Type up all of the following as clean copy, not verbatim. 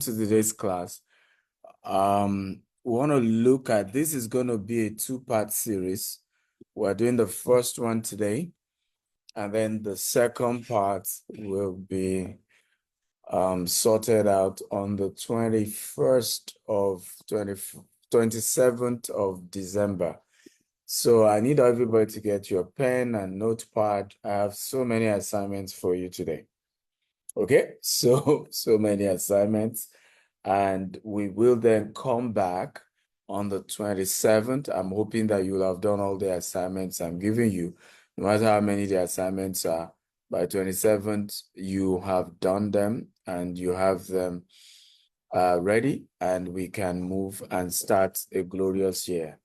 To today's class. We want to look at, this is going to be a two-part series. We're doing the first one today, and then the second part will be sorted out on the 27th of December. So I need everybody to get your pen and notepad. I have so many assignments for you today. Okay, so many assignments, and we will then come back on the 27th. I'm hoping that you'll have done all the assignments I'm giving you. No matter how many the assignments are, by 27th, you have done them and you have them ready, and we can move and start a glorious year.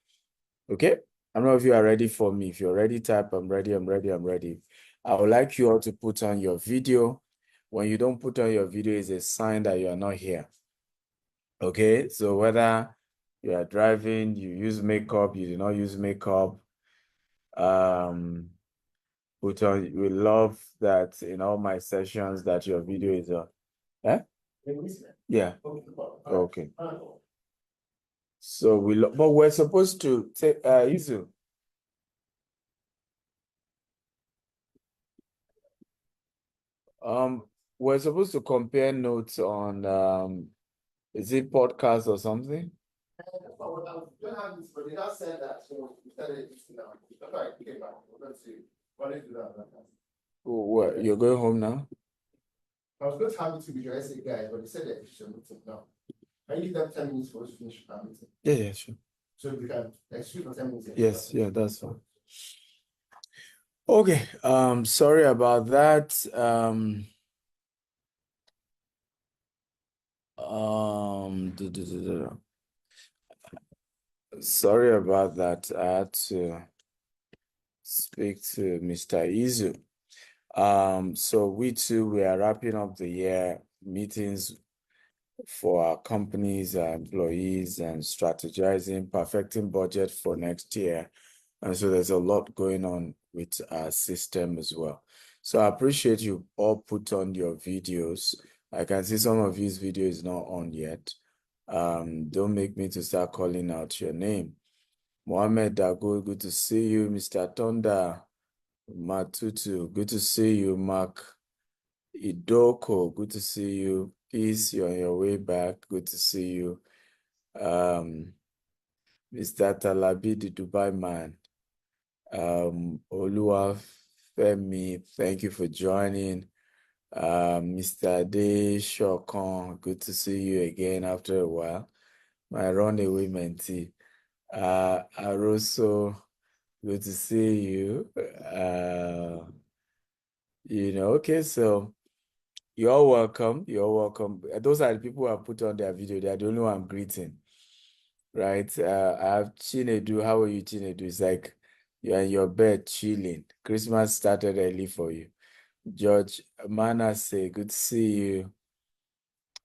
Okay, I don't know if you are ready for me. If you're ready, type I'm ready, I'm ready, I'm ready. I would like you all to put on your video. When you don't put on your video, is a sign that you are not here. Okay, so whether you are driving, you use makeup, you do not use makeup, put on. We love that in all my sessions that your video is on. Eh? Yeah. Okay. So but we're supposed to take Izu. We're supposed to compare notes on is it podcast or something? Oh, what? You're going home now? I was going to have it to be your essay guys, but they said that it's a meeting now. I need them 10 minutes for us to finish our meeting. Yeah, sure. So we can excuse for 10 minutes. Yes, yeah, that's fine. Okay, sorry about that. Sorry about that. I had to speak to Mr. Izu. So we are wrapping up the year meetings for our companies, our employees, and strategizing, perfecting budget for next year. And so there's a lot going on with our system as well. So I appreciate you all put on your videos. I can see some of you's video is not on yet. Don't make me to start calling out your name. Mohammed Dago, good to see you. Mr. Tonda Matutu, good to see you. Mark Idoko, good to see you. Peace, you're on your way back. Good to see you. Mr. Talabi, the Dubai man. Oluwafemi, thank you for joining. Mr. De Shokon, good to see you again after a while. My runaway mentee. Aroso, good to see you. Okay, so you're welcome. You're welcome. Those are the people who have put on their video. They are the only one I'm greeting, right? I have Chinedu. How are you, Chinedu? It's like you're in your bed chilling. Christmas started early for you. George Manasseh, good to see you.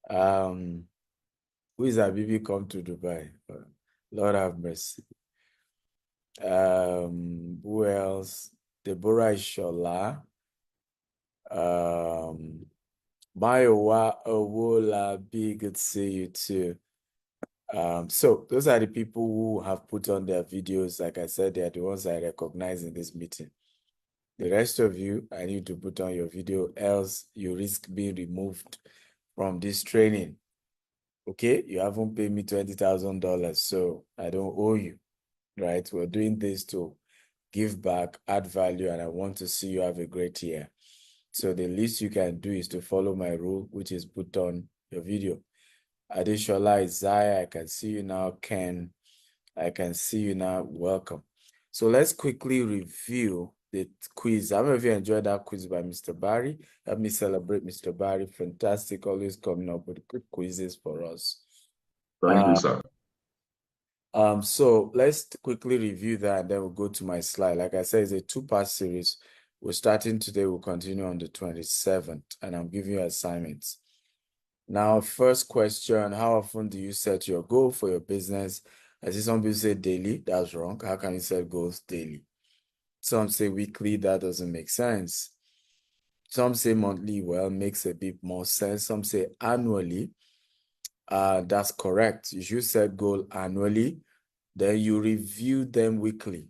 Who is Abibi come to Dubai? Lord have mercy. Who else? Deborah Ishola. Mayowa Owolabi, good to see you too. So those are the people who have put on their videos. Like I said, they are the ones I recognize in this meeting. The rest of you, I need to put on your video, else you risk being removed from this training. Okay, you haven't paid me $20,000, so I don't owe you, right? We're doing this to give back, add value, and I want to see you have a great year. So the least you can do is to follow my rule, which is put on your video. Adeshola, Isaiah, I can see you now. Ken, I can see you now. Welcome. So let's quickly review the quiz. How many of you enjoyed that quiz by Mr. Barry? Help me celebrate Mr. Barry. Fantastic, always coming up with good quizzes for us. Thank you, sir. So let's quickly review that, and then we'll go to my slide. Like I said, it's a two-part series. We're starting today, we'll continue on the 27th, and I'm giving you assignments. Now, first question, how often do you set your goal for your business? I see some people say daily, that's wrong. How can you set goals daily? Some say weekly, that doesn't make sense. Some say monthly, well, makes a bit more sense. Some say annually. That's correct. You should set goal annually, then you review them weekly.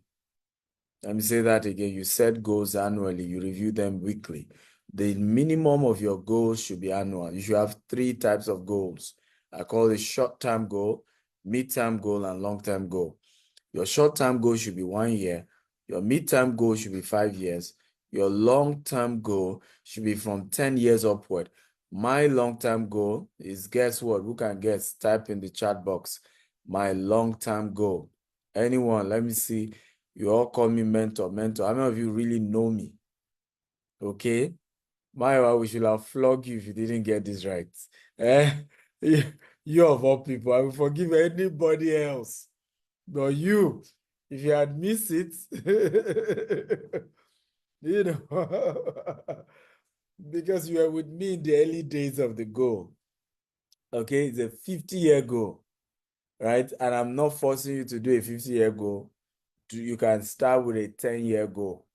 Let me say that again. You set goals annually, you review them weekly. The minimum of your goals should be annual. You should have 3 types of goals. I call it short-term goal, mid-term goal, and long-term goal. Your short-term goal should be 1 year. Your mid-term goal should be 5 years. Your long-term goal should be from 10 years upward. My long-term goal is, guess what? Who can guess? Type in the chat box. My long-term goal. Anyone, let me see. You all call me mentor. How many of you really know me? Okay. We should have flogged you if you didn't get this right. Eh? You of all people, I will forgive anybody else. But you, if you had missed it, you know, because you were with me in the early days of the goal. Okay, it's a 50-year goal, right? And I'm not forcing you to do a 50-year goal. You can start with a 10-year goal,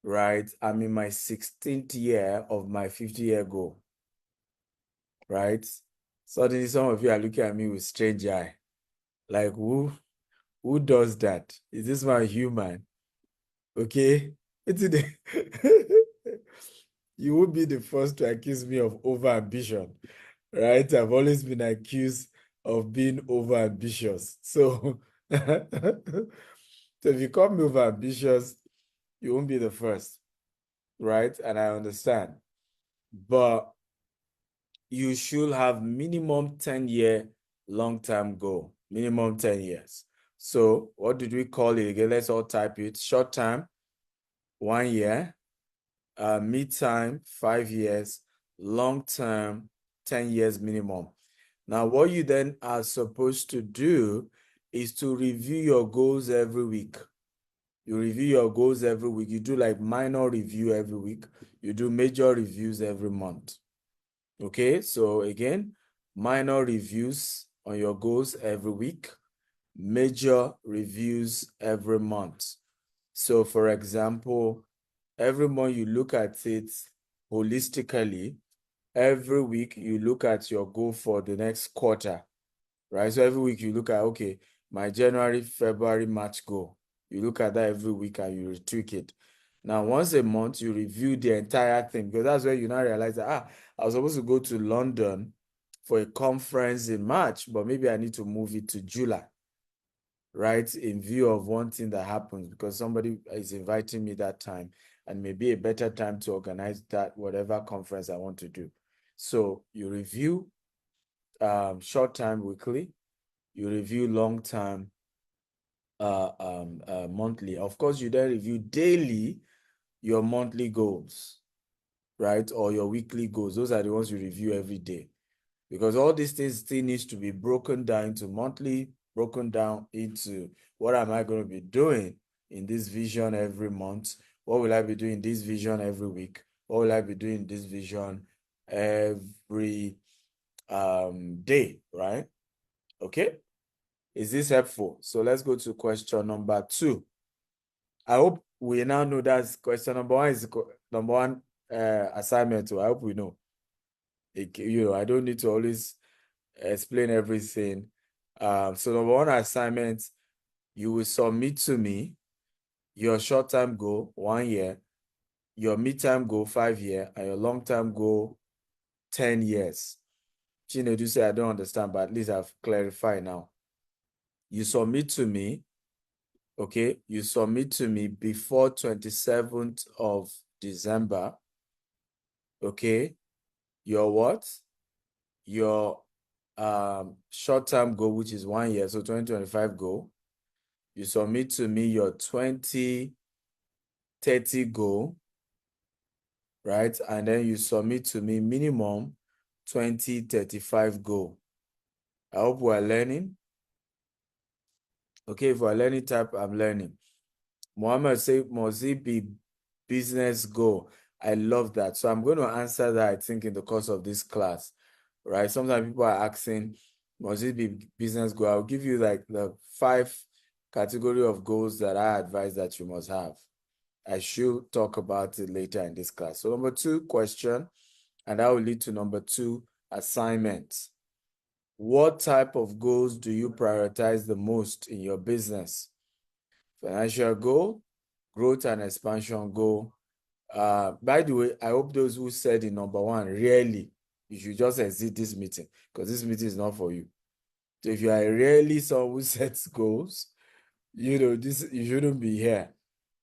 right? I'm in my 16th year of my 50-year goal, right? Suddenly, some of you are looking at me with strange eye. Like, who does that? Is this man human? Okay? It's You won't be the first to accuse me of overambition, right? I've always been accused of being overambitious. So, so if you call me overambitious, you won't be the first, right? And I understand. But you should have minimum 10-year long-term goal, minimum 10 years. So what did we call it again? Let's all type it. Short term, 1 year. Mid-time, 5 years. Long-term, 10 years minimum. Now, what you then are supposed to do is to review your goals every week. You review your goals every week. You do like minor review every week. You do major reviews every month. Okay, so again, minor reviews on your goals every week, major reviews every month. So for example, every month you look at it holistically. Every week you look at your goal for the next quarter, right? So every week you look at, okay, my January, February, March goal. You look at that every week and you tweak it. Now, once a month, you review the entire thing, because that's where you now realize that, I was supposed to go to London for a conference in March, but maybe I need to move it to July, right? In view of one thing that happens, because somebody is inviting me that time, and maybe a better time to organize that, whatever conference I want to do. So you review short time weekly, you review long term monthly. Of course, you then review daily your monthly goals, right? Or your weekly goals. Those are the ones you review every day. Because all these things still needs to be broken down into monthly, broken down into what am I going to be doing in this vision every month? What will I be doing in this vision every week? What will I be doing in this vision every day, right? Okay. Is this helpful? So let's go to question number 2. I hope we now know that's question number 1 is number 1 assignment. So I hope we know. I don't need to always explain everything. So number 1 assignment, you will submit to me your short-term goal, 1 year, your mid-term goal, 5 years, and your long-term goal, 10 years. Chinedu say I don't understand, but at least I've clarified now. You submit to me. Okay, you submit to me before 27th of December. Okay, your what? Your short-term goal, which is 1 year, so 2025 goal. You submit to me your 2030 goal, right? And then you submit to me minimum 2035 goal. I hope we're learning. Okay, if we're learning type, I'm learning. Mohammed say, must it be business goal? I love that. So I'm going to answer that, I think, in the course of this class, right? Sometimes people are asking, must it be business goal? I'll give you like the 5 category of goals that I advise that you must have. I should talk about it later in this class. So number 2 question, and that will lead to number 2 assignment. What type of goals do you prioritize the most in your business? Financial goal, growth and expansion goal. By the way, I hope those who said in number one, really, you should just exit this meeting because this meeting is not for you. So if you are really someone who sets goals, this you shouldn't be here,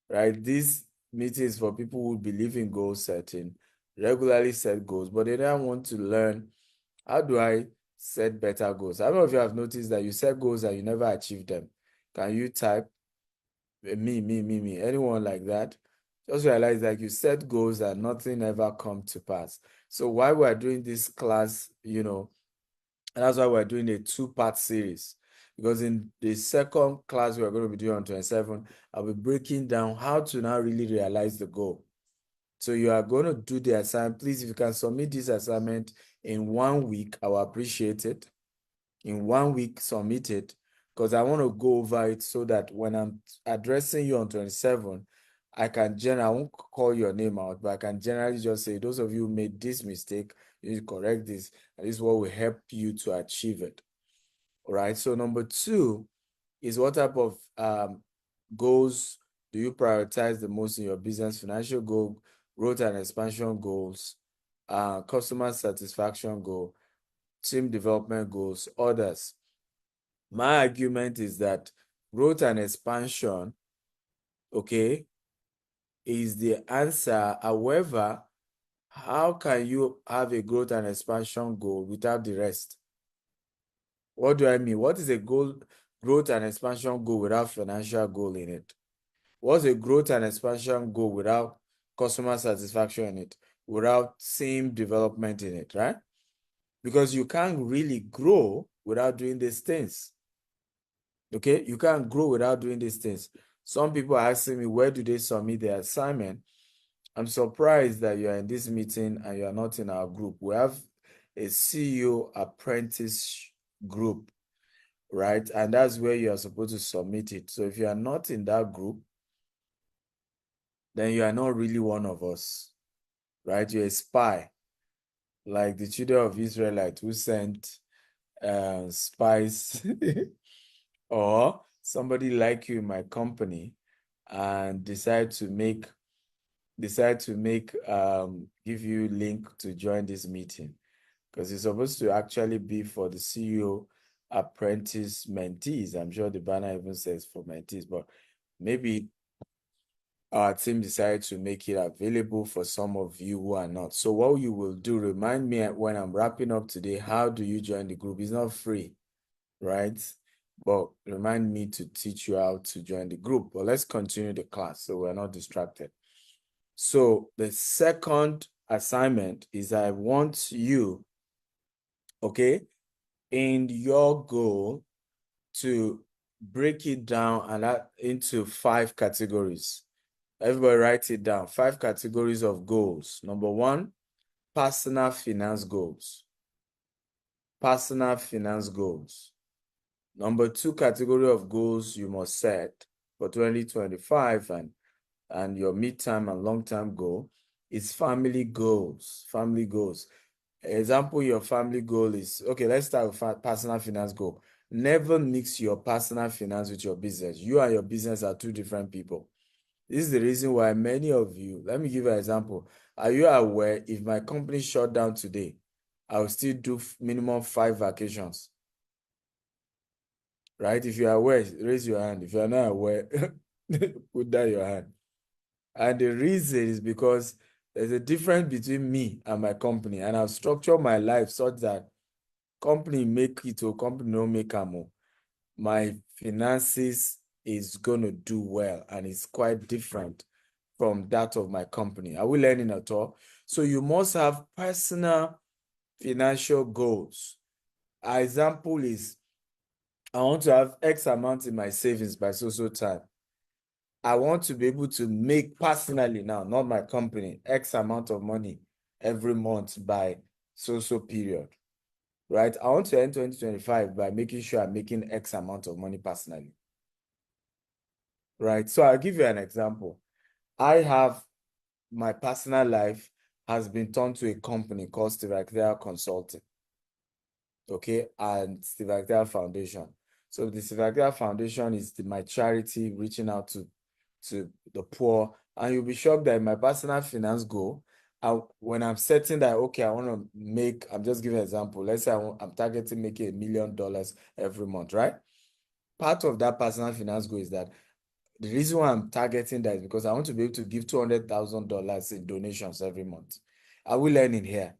right? This meeting is for people who believe in goal setting, regularly set goals, but they don't want to learn how do I set better goals. I don't know if you have noticed that you set goals and you never achieve them. Can you type me, anyone like that? Just realize that you set goals and nothing ever come to pass. So while we're doing this class, and that's why we're doing a two-part series. Because in the second class we're going to be doing on 27, I'll be breaking down how to now really realize the goal. So you are going to do the assignment. Please, if you can submit this assignment in 1 week, I will appreciate it. In 1 week, submit it, because I want to go over it so that when I'm addressing you on 27, I won't call your name out, but I can generally just say, those of you who made this mistake, you need to correct this, and this is what will help you to achieve it. All right. So number 2 is what type of goals do you prioritize the most in your business? Financial goal, growth and expansion goals, customer satisfaction goal, team development goals, others. My argument is that growth and expansion, okay, is the answer. However, how can you have a growth and expansion goal without the rest? What do I mean? What is a growth and expansion goal without financial goal in it? What's a growth and expansion goal without customer satisfaction in it? Without team development in it, right? Because you can't really grow without doing these things. Okay, you can't grow without doing these things. Some people are asking me, where do they submit their assignment? I'm surprised that you are in this meeting and you are not in our group. We have a CEO apprentice group, right? And that's where you are supposed to submit it. So if you are not in that group, then you are not really one of us, right? You're a spy, like the children of Israelite who sent spies or somebody like you in my company and decide to give you link to join this meeting, because it's supposed to actually be for the CEO apprentice mentees. I'm sure the banner even says for mentees, but maybe our team decided to make it available for some of you who are not. So what you will do, remind me when I'm wrapping up today, how do you join the group? It's not free, right? But remind me to teach you how to join the group. But let's continue the class so we're not distracted. So the second assignment is I want you, okay, in your goal to break it down and into 5 categories. Everybody write it down. 5 categories of goals. Number 1, personal finance goals. Personal finance goals. Number 2 category of goals you must set for 2025 and your midterm and long-term goal is family goals. Family goals. Example, your family goal is, okay, let's start with personal finance goal. Never mix your personal finance with your business. You and your business are 2 different people. This is the reason why many of you, let me give you an example. Are you aware if my company shut down today, I will still do minimum 5 vacations? Right? If you are aware, raise your hand. If you are not aware, put down your hand. And the reason is because there's a difference between me and my company, and I've structured my life such that company make it or company no make am. My finances is going to do well, and it's quite different from that of my company. Are we learning at all? So you must have personal financial goals. An example is, I want to have X amount in my savings by so time. I want to be able to make personally now, not my company, X amount of money every month by so period, right? I want to end 2025 by making sure I'm making X amount of money personally, right? So I'll give you an example. I have my personal life has been turned to a company called Steve Consulting. okay, and Steve Akintayo Foundation. So the Steve Akintayo Foundation is my charity reaching out to the poor. And you'll be shocked that in my personal finance goal, when I'm setting that, okay, I want to make, I'm just giving an example. Let's say I'm targeting making $1 million every month, right? Part of that personal finance goal is that the reason why I'm targeting that is because I want to be able to give $200,000 in donations every month. Are we learning here?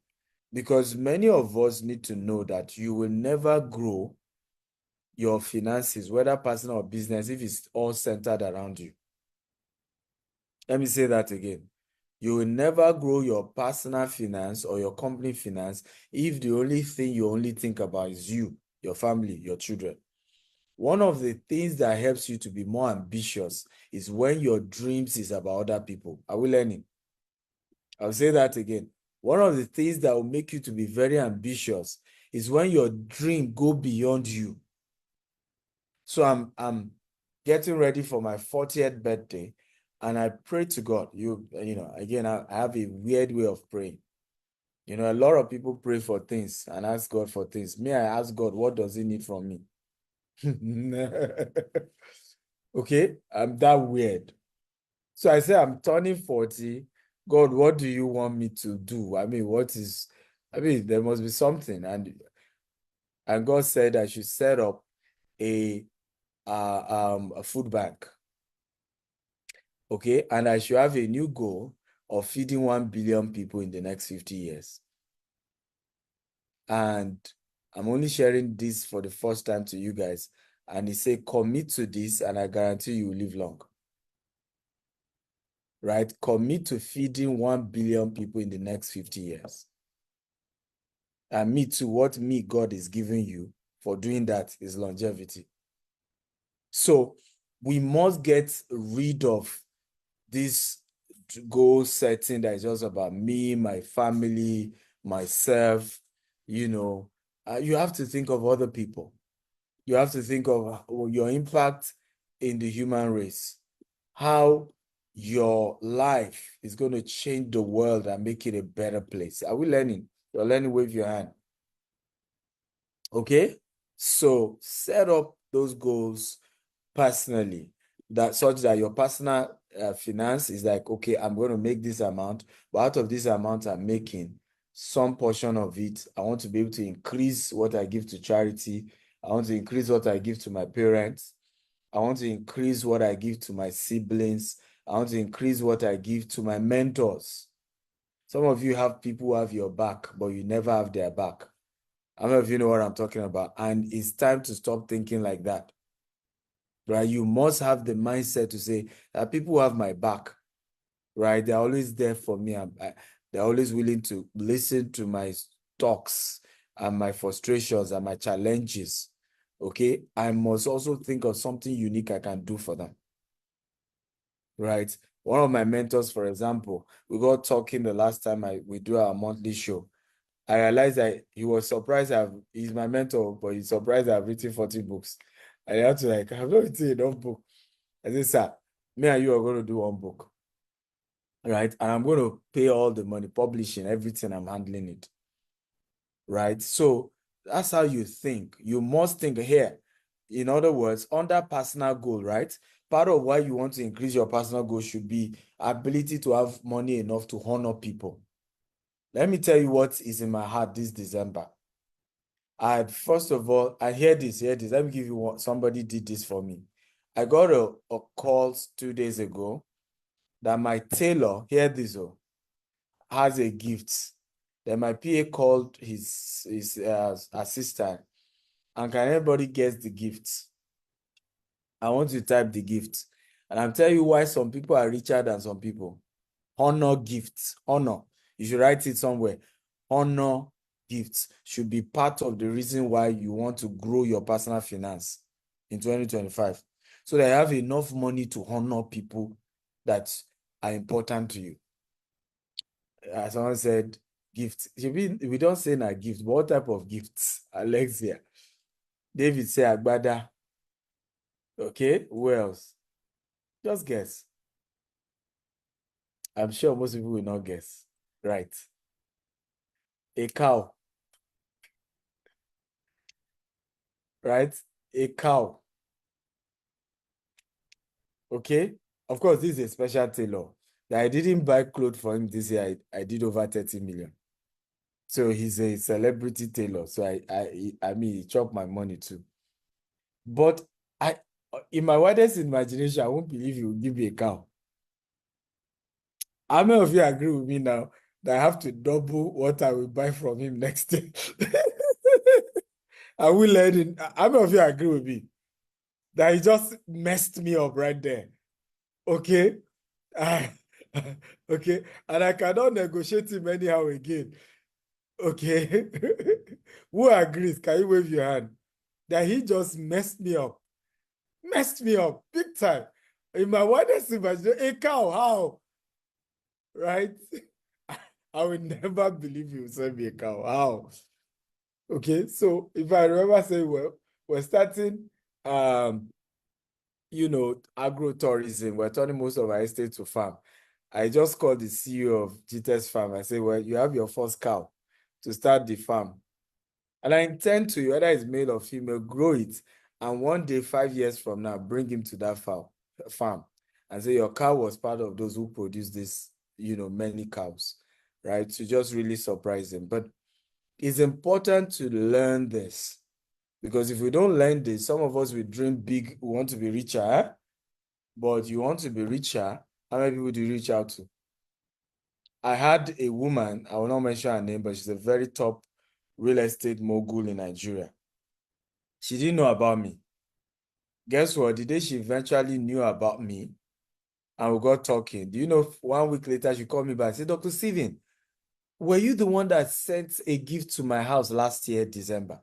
Because many of us need to know that you will never grow your finances, whether personal or business, if it's all centered around you. Let me say that again. You will never grow your personal finance or your company finance if the only thing you only think about is you, your family, your children. One of the things that helps you to be more ambitious is when your dreams is about other people. Are we learning? I'll say that again. One of the things that will make you to be very ambitious is when your dream go beyond you. So I'm getting ready for my 40th birthday, and I pray to God. Again, I have a weird way of praying. A lot of people pray for things and ask God for things. Me, I ask God, what does he need from me? Okay, I'm that weird. So I say I'm turning 40. God, what do you want me to do? There must be something. And God said I should set up a a food bank. Okay, and I should have a new goal of feeding 1 billion people in the next 50 years. And I'm only sharing this for the first time to you guys. And he said, commit to this, and I guarantee you will live long. Right? Commit to feeding 1 billion people in the next 50 years. And me too, what me God is giving you for doing that is longevity. So we must get rid of this goal setting that is just about me, my family, myself. You have to think of other people. You have to think of your impact in the human race, how your life is going to change the world and make it a better place. Are we learning? You're learning, wave your hand. Okay? So set up those goals personally, that such that your personal finance is like, okay, I'm going to make this amount, but out of this amount I'm making, some portion of it, I want to be able to increase what I give to charity. I want to increase what I give to my parents. I want to increase what I give to my siblings. I want to increase what I give to my mentors. Some of you have people who have your back, but you never have their back. I don't know if you know what I'm talking about. And it's time to stop thinking like that. Right? You must have the mindset to say that people who have my back, right? They're always there for me. They're always willing to listen to my talks and my frustrations and my challenges. Okay? I must also think of something unique I can do for them. Right? One of my mentors, for example, we got talking the last time we do our monthly show. I realized that he was surprised he's my mentor, but he's surprised I've written 40 books. I had to I've not written enough book. I said, sir, me and you are going to do one book. Right? And I'm going to pay all the money, publishing, everything, I'm handling it. Right? So that's how you think. You must think here. In other words, under personal goal, right? Part of why you want to increase your personal goal should be ability to have money enough to honor people. Let me tell you what is in my heart this December. First of all, I hear this. Let me give you one. Somebody did this for me. I got a call 2 days ago that my tailor, hear this, has a gift. Then my PA called his assistant, and can anybody guess the gift? I want to type the gift. And I'm telling you why some people are richer than some people. Honor gifts. Honor. You should write it somewhere. Honor gifts should be part of the reason why you want to grow your personal finance in 2025. So that you have enough money to honor people that are important to you. As someone said, gift. We don't say a gift, but what type of gifts? Alexia. David say Agbada. Okay, who else? Just guess. I'm sure most people will not guess. Right. A cow. right? A cow. Okay. Of course, this is a special tailor. That I didn't buy clothes for him this year. I did over 30 million. So he's a celebrity tailor. So I mean, he chopped my money too. But I, in my wildest imagination, I won't believe he will give me a cow. How many of you agree with me now that I have to double what I will buy from him next year? I will let him. How many of you agree with me that he just messed me up right there? Okay. Ah, okay. And I cannot negotiate him anyhow again. Okay. Who agrees? Can you wave your hand? That he just messed me up. Messed me up big time. In my wildest imagination, a cow, how? Right? I will never believe you send me a cow. How? Okay, so if I remember saying, well, we're starting agro-tourism. We're turning most of our estate to farm. I just called the CEO of GTS Farm. I said, well, you have your first cow to start the farm. And I intend to, whether it's male or female, grow it. And one day, 5 years from now, bring him to that farm and say, your cow was part of those who produced this, many cows, right? To just really surprise them. But it's important to learn this, because if we don't learn this, some of us will dream big, we want to be richer, but you want to be richer, how many people do you reach out to? I had a woman, I will not mention her name, but she's a very top real estate mogul in Nigeria. She didn't know about me. Guess what? The day she eventually knew about me and we got talking, do you know, 1 week later, she called me back and said, Dr. Steven, were you the one that sent a gift to my house last year, December?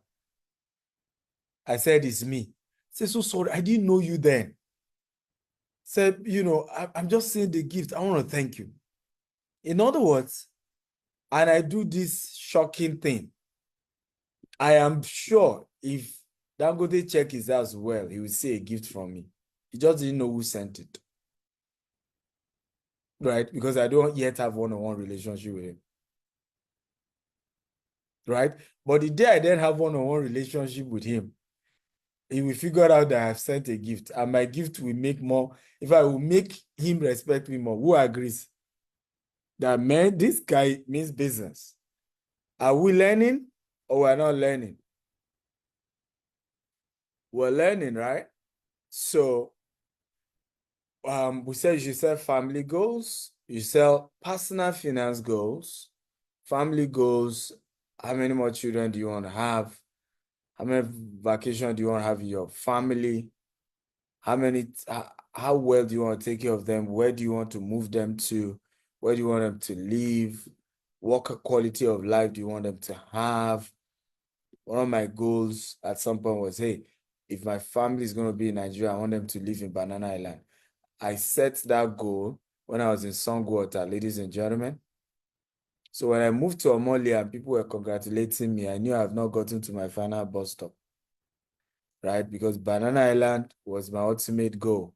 I said, it's me. Say, so sorry, I didn't know you then. Said, I'm just saying the gift. I want to thank you. In other words, and I do this shocking thing. I am sure if Dangote check his house well, he will see a gift from me. He just didn't know who sent it. Right? Because I don't yet have one-on-one relationship with him. Right? But the day I then have one-on-one relationship with him, he will figure out that I've sent a gift, and my gift will make more. If I will make him respect me more, who agrees? That, man, this guy means business. Are we learning or we're not learning? We're learning, right? So we said you should set family goals, you set personal finance goals, family goals. How many more children do you want to have? How many vacations do you want to have in your family? How well do you want to take care of them? Where do you want to move them to? Where do you want them to live? What quality of life do you want them to have? One of my goals at some point was, hey, if my family is going to be in Nigeria, I want them to live in Banana Island. I set that goal when I was in Songwater, ladies and gentlemen. So when I moved to Omole and people were congratulating me, I knew I have not gotten to my final bus stop, right? Because Banana Island was my ultimate goal.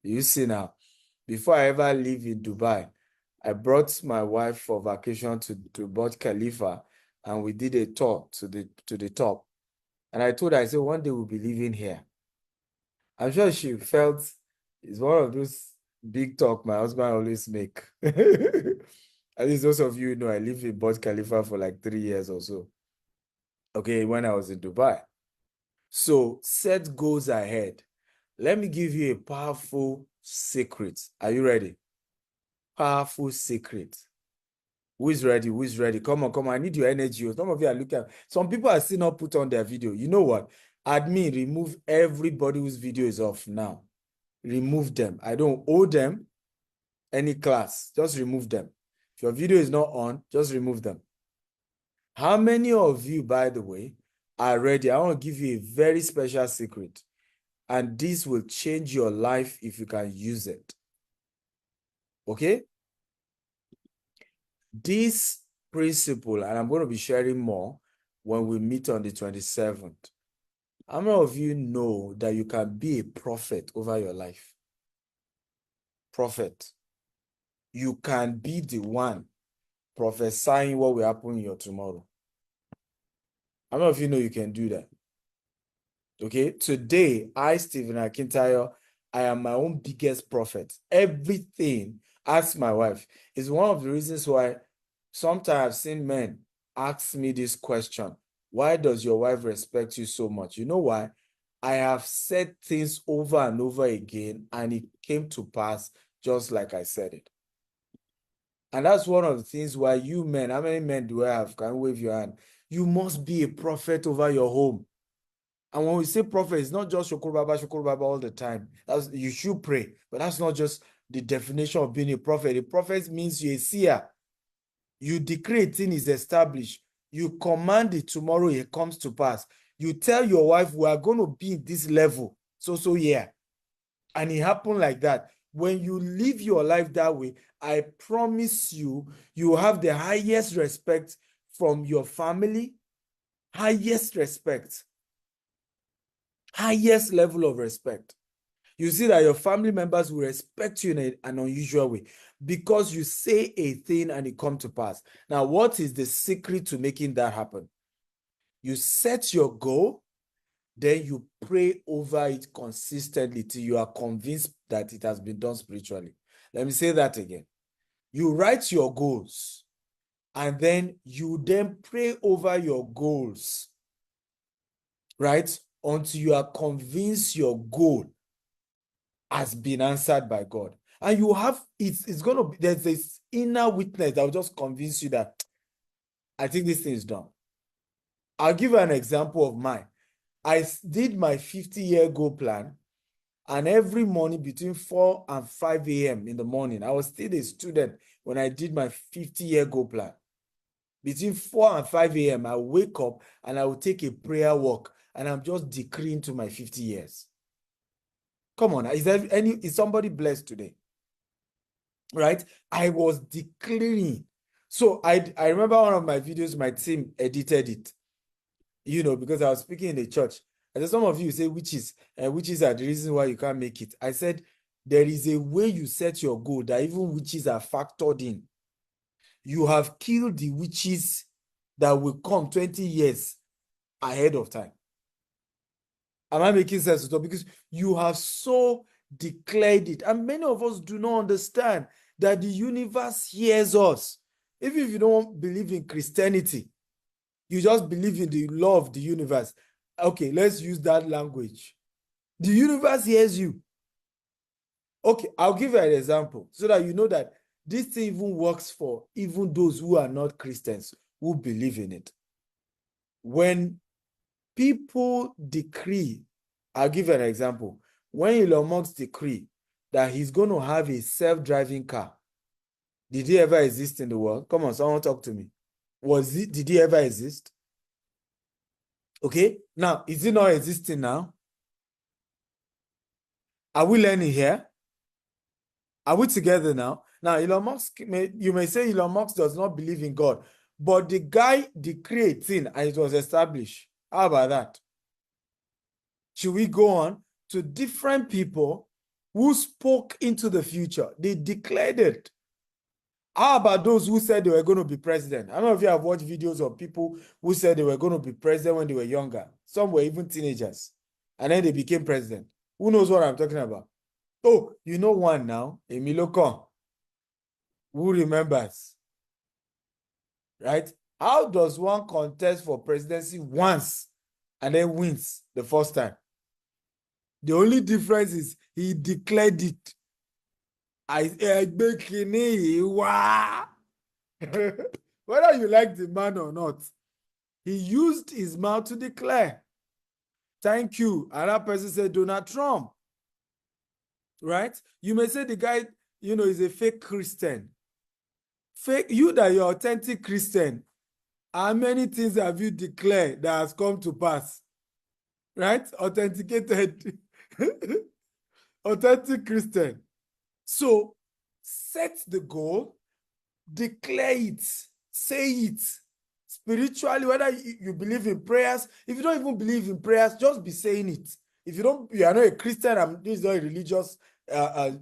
You see now, before I ever live in Dubai, I brought my wife for vacation to Burj Khalifa, and we did a tour to the top. And I told her, I said, one day we'll be living here. I'm sure she felt it's one of those big talk my husband always make. At least those of you know, I lived in Burj Khalifa for like 3 years or so. Okay, when I was in Dubai. So set goals ahead. Let me give you a powerful secret. Are you ready? Powerful secret. Who is ready? Who is ready? Come on, come on. I need your energy. Some of you are looking at, some people are still not put on their video. You know what? Admin, remove everybody whose video is off now. Remove them. I don't owe them any class. Just remove them. If your video is not on, just remove them. How many of you, by the way, are ready? I want to give you a very special secret. And this will change your life if you can use it. Okay? This principle, and I'm going to be sharing more when we meet on the 27th. How many of you know that you can be a prophet over your life? Prophet. You can be the one prophesying what will happen in your tomorrow. How many of you know you can do that? Okay, today, I, Stephen Akintayo, I am my own biggest prophet. Everything, ask my wife, is one of the reasons why sometimes I've seen men ask me this question: why does your wife respect you so much? You know why? I have said things over and over again, and it came to pass just like I said it. And that's one of the things why you men, how many men do I have? Can you wave your hand? You must be a prophet over your home. And when we say prophet, it's not just Shukuru Baba all the time. You should pray, but that's not just the definition of being a prophet. A prophet means you're a seer. You decree a thing is established. You command it tomorrow, it comes to pass. You tell your wife, we are going to be in this level. So yeah. And it happened like that. When you live your life that way, I promise you, you have the highest respect from your family, highest respect, highest level of respect. You see that your family members will respect you in an unusual way because you say a thing and it comes to pass. Now, what is the secret to making that happen? You set your goal, then you pray over it consistently till you are convinced that it has been done spiritually. Let me say that again. You write your goals, and then you then pray over your goals, right? Until you are convinced your goal has been answered by God. And you have, it's going to be, there's this inner witness that will just convince you that I think this thing is done. I'll give you an example of mine. I did my 50-year goal plan, and every morning between 4 and 5 a.m. in the morning, I was still a student when I did my 50-year goal plan. Between 4 and 5 a.m., I wake up and I will take a prayer walk, and I'm just decreeing to my 50 years. Come on, is somebody blessed today? Right? I was declaring. So I remember one of my videos, my team edited it, because I was speaking in the church. And some of you say witches are the reason why you can't make it. I said, there is a way you set your goal that even witches are factored in. You have killed the witches that will come 20 years ahead of time. Am I making sense? Because you have so declared it. And many of us do not understand that the universe hears us. Even if you don't believe in Christianity, you just believe in the law of the universe. Okay, let's use that language. The universe hears you. Okay, I'll give you an example so that you know that this thing even works for even those who are not Christians, who believe in it. When people decree, I'll give you an example. When Elon Musk decree that he's going to have a self-driving car, did he ever exist in the world? Come on, someone talk to me. Did he ever exist? Okay, now, is it not existing now? Are we learning here? Are we together now? Now, Elon Musk, you may say Elon Musk does not believe in God, but the guy decreed a thing and it was established. How about that? Should we go on to different people who spoke into the future? They declared it. How about those who said they were going to be president? I don't know if you have watched videos of people who said they were going to be president when they were younger. Some were even teenagers. And then they became president. Who knows what I'm talking about? Oh, you know one now, Emilio Con. Who remembers? Right? How does one contest for presidency once and then wins the first time? The only difference is he declared it. Whether you like the man or not, he used his mouth to declare. Thank you. Another person said Donald Trump. Right? You may say the guy, is a fake Christian. Fake, you that you're authentic Christian. How many things have you declared that has come to pass? Right? Authenticated. Authentic Christian. So set the goal, declare it, say it. Spiritually, whether you believe in prayers, if you don't even believe in prayers, just be saying it. If you are not a Christian, this is not a religious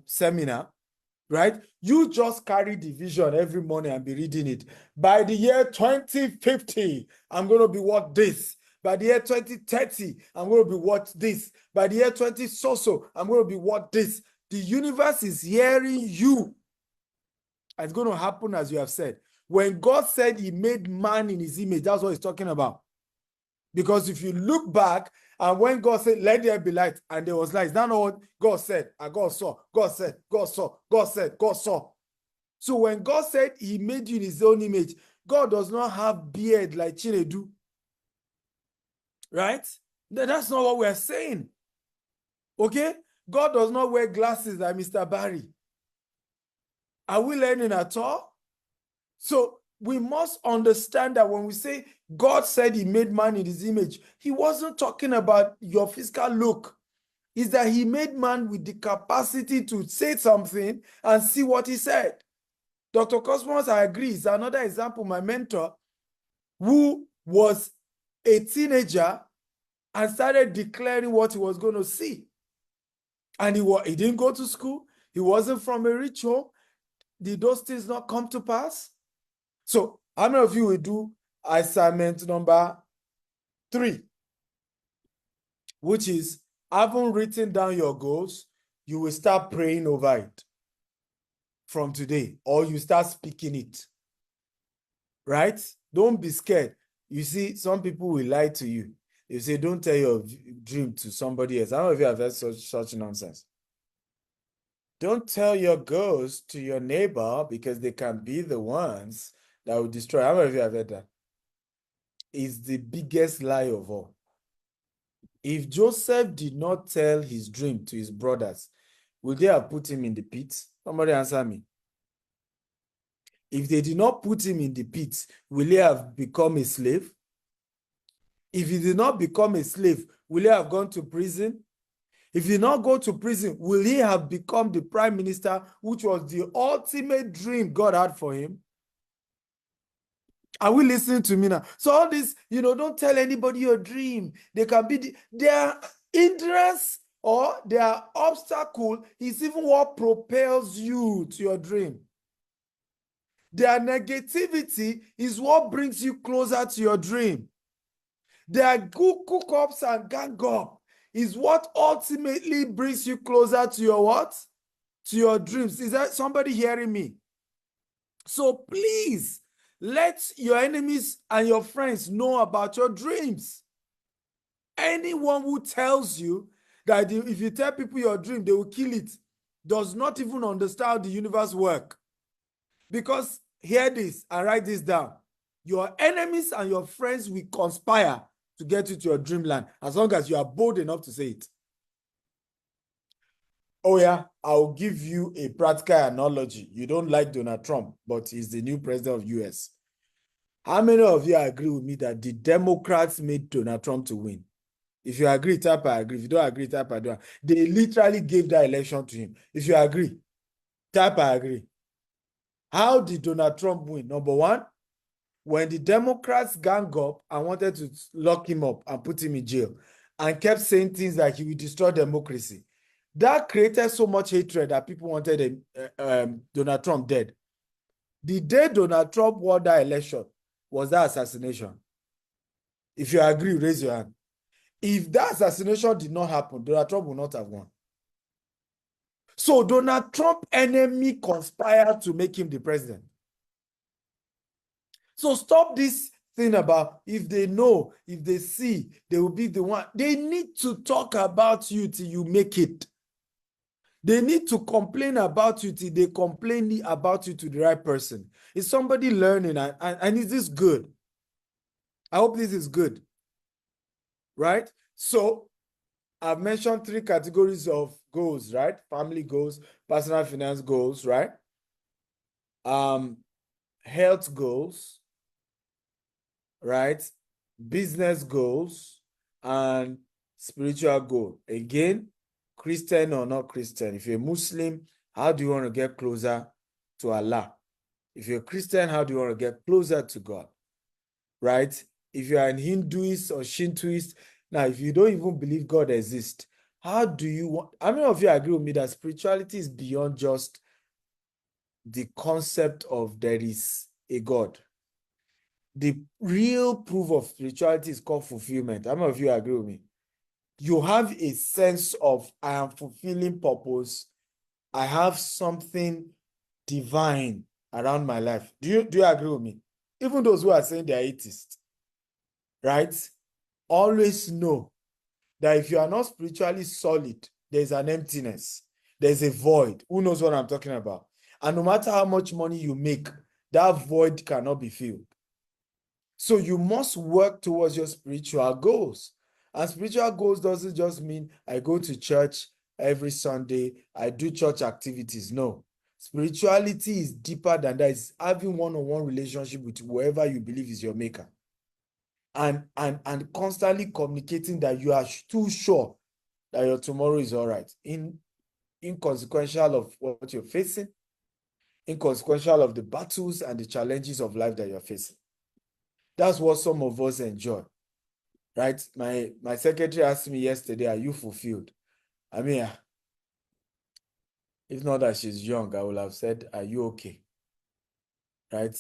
seminar, right? You just carry the vision every morning and be reading it. By the year 2050, I'm going to be what this. By the year 2030, I'm going to be what this. By the year 20 so, I'm going to be what this. The universe is hearing you. It's going to happen as you have said. When God said he made man in his image, that's what he's talking about. Because if you look back, and when God said, let there be light, and there was light, is that not what God said? And God saw, God said, God saw, God said, God saw. So when God said he made you in his own image, God does not have beard like Chinedu. Right? That's not what we're saying. Okay? God does not wear glasses like Mr. Barry. Are we learning at all? So we must understand that when we say God said he made man in his image, he wasn't talking about your physical look. It's that he made man with the capacity to say something and see what he said. Dr. Cosmos, I agree, is another example. My mentor, who was a teenager and started declaring what he was going to see. And he didn't go to school. He wasn't from a rich home. Did those things not come to pass? So how many of you will do assignment number 3, which is, having written down your goals, you will start praying over it from today, or you start speaking it, right? Don't be scared. You see, some people will lie to you. They say, don't tell your dream to somebody else. How many of you have heard such nonsense? Don't tell your goals to your neighbor, because they can be the ones that will destroy. How many of you have heard that? It's the biggest lie of all. If Joseph did not tell his dream to his brothers, would they have put him in the pit? Somebody answer me. If they did not put him in the pit, will he have become a slave? If he did not become a slave, will he have gone to prison? If he did not go to prison, will he have become the prime minister, which was the ultimate dream God had for him? Are we listening to me now? So all this, don't tell anybody your dream. They can be their hindrance or their obstacle is even what propels you to your dream. Their negativity is what brings you closer to your dream. Their good cook-ups and gang-up is what ultimately brings you closer to your what? To your dreams. Is that somebody hearing me? So please, let your enemies and your friends know about your dreams. Anyone who tells you that if you tell people your dream, they will kill it, does not even understand how the universe works. Because hear this and write this down. Your enemies and your friends will conspire to get you to your dreamland, as long as you are bold enough to say it. Oh yeah, I'll give you a practical analogy. You don't like Donald Trump, but he's the new president of US. How many of you agree with me that the Democrats made Donald Trump to win? If you agree, type I agree. If you don't agree, type I don't. They literally gave that election to him. If you agree, type I agree. How did Donald Trump win? Number one, when the Democrats gang up and wanted to lock him up and put him in jail and kept saying things like he will destroy democracy, that created so much hatred that people wanted Donald Trump dead. The day Donald Trump won that election was that assassination. If you agree, raise your hand. If that assassination did not happen, Donald Trump would not have won. So Donald Trump's enemy conspired to make him the president. So stop this thing about if they know, if they see, they will be the one. They need to talk about you till you make it. They need to complain about you till they complain about you to the right person. Is somebody learning? And is this good? I hope this is good. Right? So I've mentioned 3 categories of goals, right? Family goals, personal finance goals, right? Health goals, right? Business goals, and spiritual goal. Again, Christian or not Christian. If you're a Muslim, how do you want to get closer to Allah? If you're a Christian, how do you want to get closer to God? Right? If you're an Hinduist or Shintoist, now if you don't even believe God exists, how many of you agree with me that spirituality is beyond just the concept of there is a God? the real proof of spirituality is called fulfillment. How many of you agree with me? You have a sense of, I am fulfilling purpose. I have something divine around my life. Do you agree with me? Even those who are saying they're atheists, right? Always know that if you are not spiritually solid, there's an emptiness. There's a void. Who knows what I'm talking about? And no matter how much money you make, that void cannot be filled. So you must work towards your spiritual goals. And spiritual goals doesn't just mean I go to church every Sunday, I do church activities. No. Spirituality is deeper than that. It's having one-on-one relationship with whoever you believe is your maker. And constantly communicating that you are too sure that your tomorrow is all right. Inconsequential of what you're facing, inconsequential of the battles and the challenges of life that you're facing. That's what some of us enjoy, right? My secretary asked me yesterday, are you fulfilled? I mean, if not that she's young, I would have said, are you okay? Right?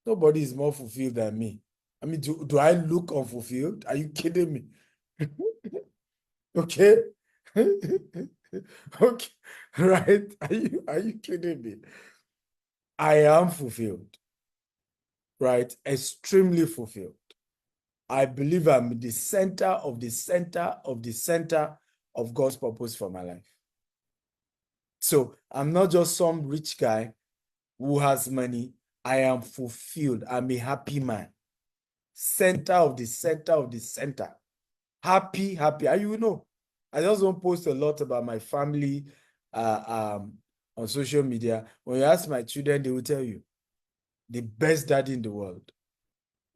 Nobody is more fulfilled than me. I mean, do I look unfulfilled? Are you kidding me? Okay? Okay, right? Are you kidding me? I am fulfilled, right? Extremely fulfilled. I believe I'm in the center of the center of the center of God's purpose for my life. So I'm not just some rich guy who has money. I am fulfilled. I'm a happy man. Center of the center of the center. Happy, happy. And you know, I just don't post a lot about my family on social media. When you ask my children, they will tell you the best daddy in the world,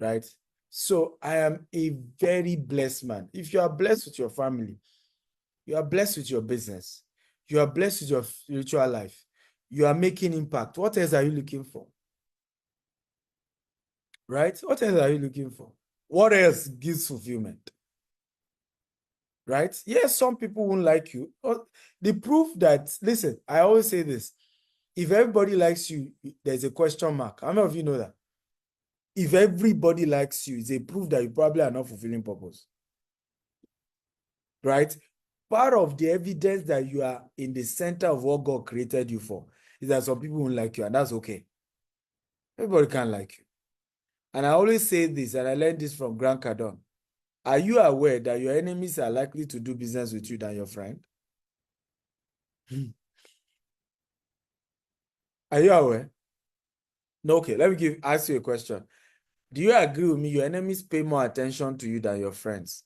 right? So I am a very blessed man. If you are blessed with your family, you are blessed with your business, you are blessed with your spiritual life, you are making impact. What else are you looking for? Right? What else are you looking for? What else gives fulfillment? Right? Yes, some people won't like you. The proof that, listen, I always say this. If everybody likes you, there's a question mark. How many of you know that? If everybody likes you, it's a proof that you probably are not fulfilling purpose. Right? Part of the evidence that you are in the center of what God created you for is that some people won't like you, and that's okay. Everybody can like you. And I always say this, and I learned this from Grant Cardone. Are you aware that your enemies are likely to do business with you than your friend? Are you aware? No, okay, let me ask you a question. Do you agree with me? Your enemies pay more attention to you than your friends.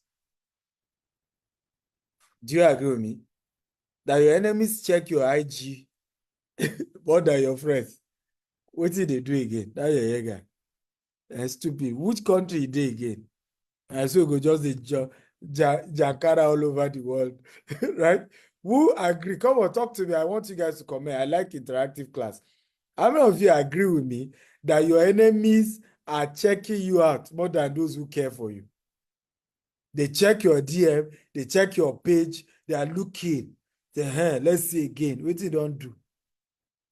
Do you agree with me? That your enemies check your IG more than your friends. What did they do again? That your guy. That's stupid. Which country they again? And so go just the Jakarta all over the world, right? Who agree? Come on, talk to me. I want you guys to comment. I like interactive class. How many of you agree with me that your enemies are checking you out more than those who care for you? They check your DM, they check your page, they are looking. Let's see again. What they don't do.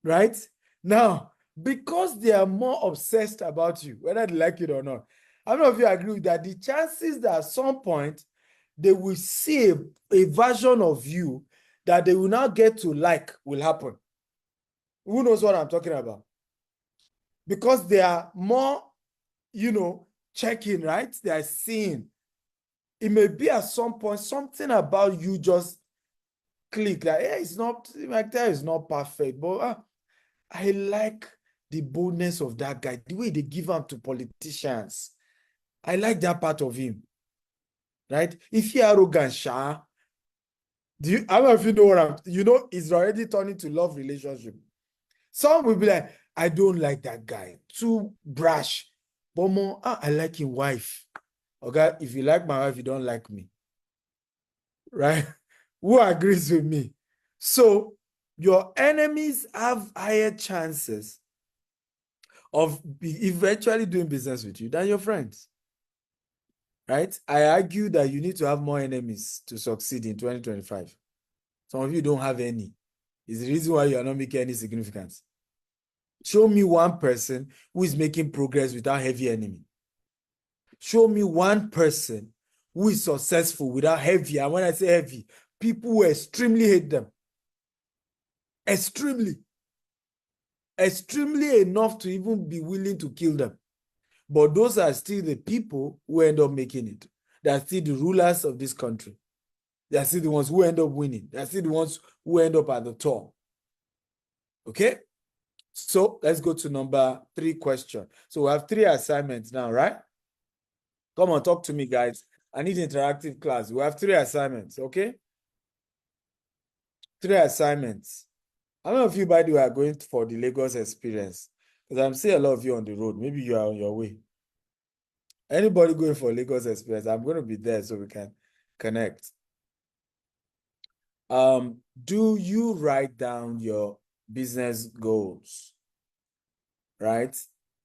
Right? Now, because they are more obsessed about you, whether they like it or not, how many of you agree with that? The chances that at some point they will see a version of you that they will not get to like will happen. Who knows what I'm talking about? Because they are more, checking, right? They are seeing. It may be at some point something about you just click like, hey, it's not like that is not perfect, but I like the boldness of that guy, the way they give him to politicians. I like that part of him, right? If he arrogant, I don't know if you know what it's already turning to love relationship. Some will be like, I don't like that guy, too brash, but more, I like his wife. Okay, if you like my wife, you don't like me, right? Who agrees with me? So your enemies have higher chances of eventually doing business with you than your friends, right? I argue that you need to have more enemies to succeed in 2025. Some of you don't have any. It's the reason why you are not making any significance. Show me one person who is making progress without heavy enemy. Show me one person who is successful without heavy. And when I say heavy, people who extremely hate them. Extremely. Extremely enough to even be willing to kill them. But those are still the people who end up making it. They are still the rulers of this country. They are still the ones who end up winning. They are still the ones who end up at the top. Okay? So let's go to number 3 question. So we have 3 assignments now, right? Come on, talk to me, guys. I need interactive class. We have 3 assignments, okay? 3 assignments. How many of you, by the way, are going for the Lagos experience? Because I'm seeing a lot of you on the road. Maybe you are on your way. Anybody going for Lagos experience? I'm going to be there so we can connect. Do you write down your business goals? Right?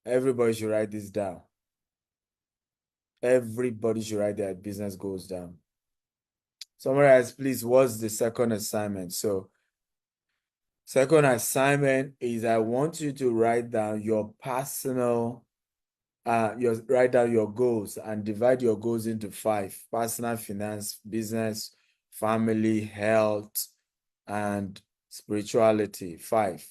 Everybody should write this down. Everybody should write their business goals down. Summarize, please, what's the second assignment? So, second assignment is I want you to write down your personal, write down your goals and divide your goals into 5: personal, finance, business, family, health, and spirituality. 5,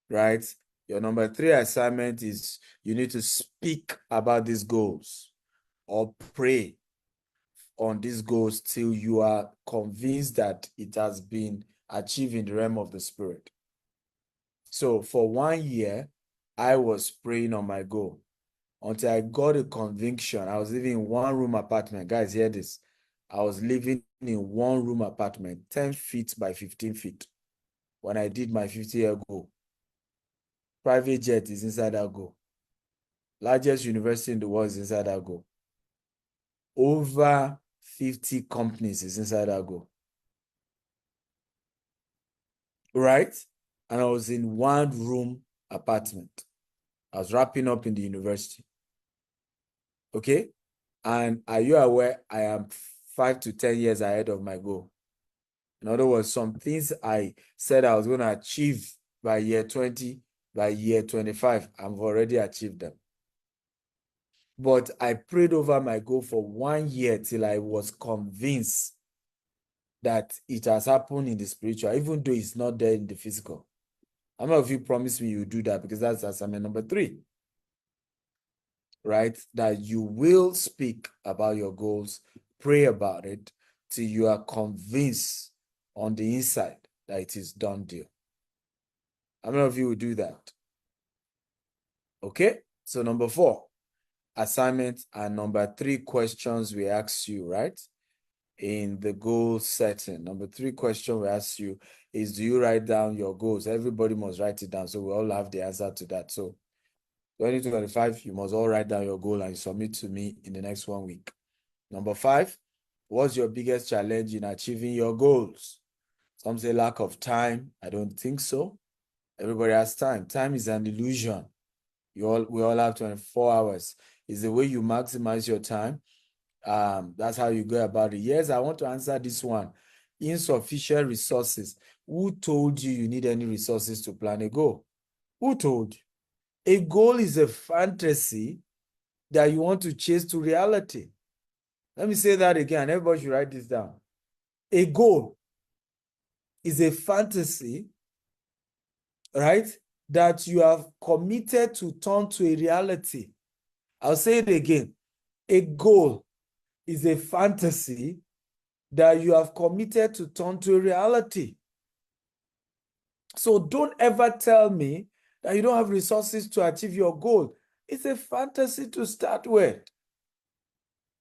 right? Your number 3 assignment is you need to speak about these goals or pray on these goals till you are convinced that it has been achieved in the realm of the spirit. So for 1 year, I was praying on my goal until I got a conviction. I was living in 1-room apartment. Guys, hear this. I was living in 1-room apartment, 10 feet by 15 feet. When I did my 50-year goal, private jet is inside that goal. Largest university in the world is inside that goal. Over 50 companies is inside that goal. Right? And I was in 1-room apartment. I was wrapping up in the university. Okay? And are you aware I am 5 to 10 years ahead of my goal? In other words, some things I said I was going to achieve by year 20, by year 25, I've already achieved them. But I prayed over my goal for 1 year till I was convinced that it has happened in the spiritual, even though it's not there in the physical. How many of you promise me you do that? Because that's assignment number 3. Right? That you will speak about your goals, pray about it till you are convinced on the inside that it is done deal. How many of you will do that? Okay? So number 4, assignment, and number 3 questions we ask you, right? In the goal setting. Number 3 question we ask you is, do you write down your goals? Everybody must write it down so we all have the answer to that. So 2025, you must all write down your goal and submit to me in the next 1 week. Number 5, what's your biggest challenge in achieving your goals? Some say lack of time. I don't think so. Everybody has time. Time is an illusion. We all have 24 hours. It's the way you maximize your time. That's how you go about it. Yes, I want to answer this one. Insufficient resources. Who told you need any resources to plan a goal? Who told you? A goal is a fantasy that you want to chase to reality. Let me say that again. Everybody should write this down. A goal is a fantasy, right, that you have committed to turn to a reality. I'll say it again. A goal is a fantasy that you have committed to turn to a reality. So don't ever tell me that you don't have resources to achieve your goal. It's a fantasy to start with.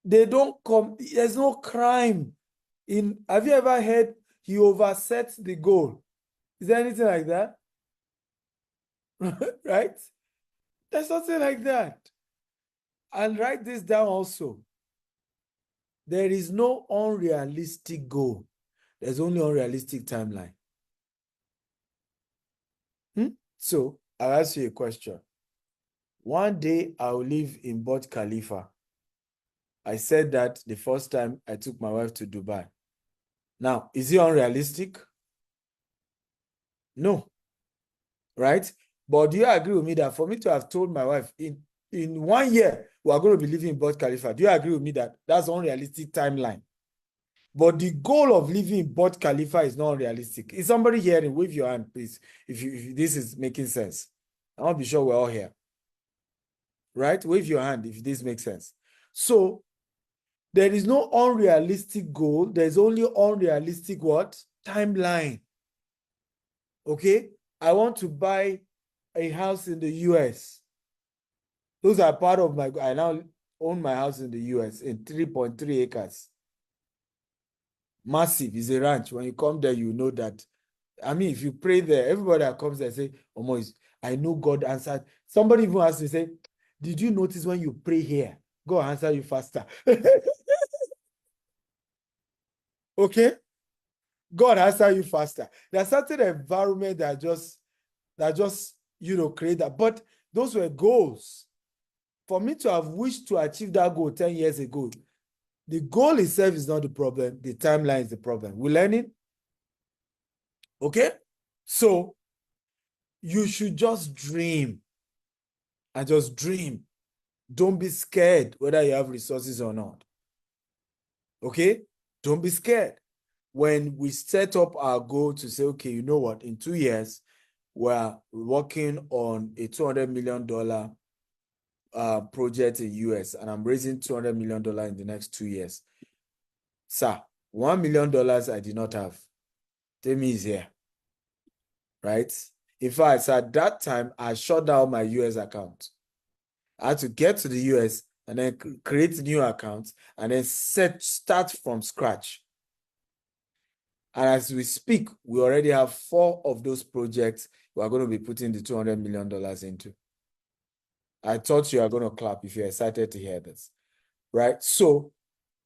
They don't come, there's no crime in, have you ever heard he overset the goal? Is there anything like that? Right? There's nothing like that. And write this down also. There is no unrealistic goal. There's only unrealistic timeline. So I'll ask you a question. One day I'll live in Burj Khalifa. I said that the first time I took my wife to Dubai. Now, is it unrealistic? No. Right? But do you agree with me that for me to have told my wife in 1 year we are going to be living in Burj Khalifa, do you agree with me that that's unrealistic timeline? But the goal of living in Burj Khalifa is not unrealistic. Is somebody hearing? Wave your hand, please, if this is making sense. I want to be sure we're all here. Right? Wave your hand if this makes sense. So there is no unrealistic goal. There's only unrealistic what? Timeline. Okay? I want to buy a house in the US. Those are part of my, I now own my house in the US in 3.3 acres. Massive. It's a ranch. When you come there, you know that. I mean, if you pray there, everybody that comes there say, oh, Moise, I know God answered. Somebody even asked me, say, did you notice when you pray here, God answer you faster? Okay? God answer you faster. There's certain environment that just create that. But those were goals. For me to have wished to achieve that goal 10 years ago, the goal itself is not the problem. The timeline is the problem. We're learning. Okay? So you should just dream and just dream. Don't be scared whether you have resources or not. Okay? Don't be scared. When we set up our goal to say, okay, you know what, in 2 years, we're working on a $200 million project in US, and I'm raising $200 million in the next 2 years. Sir, $1 million I did not have. Tell me is here. Right? In fact, at that time, I shut down my US account. I had to get to the US and then create new accounts and then start from scratch. And as we speak, we already have 4 of those projects we are going to be putting the $200 million into. I thought you are going to clap if you're excited to hear this, right? So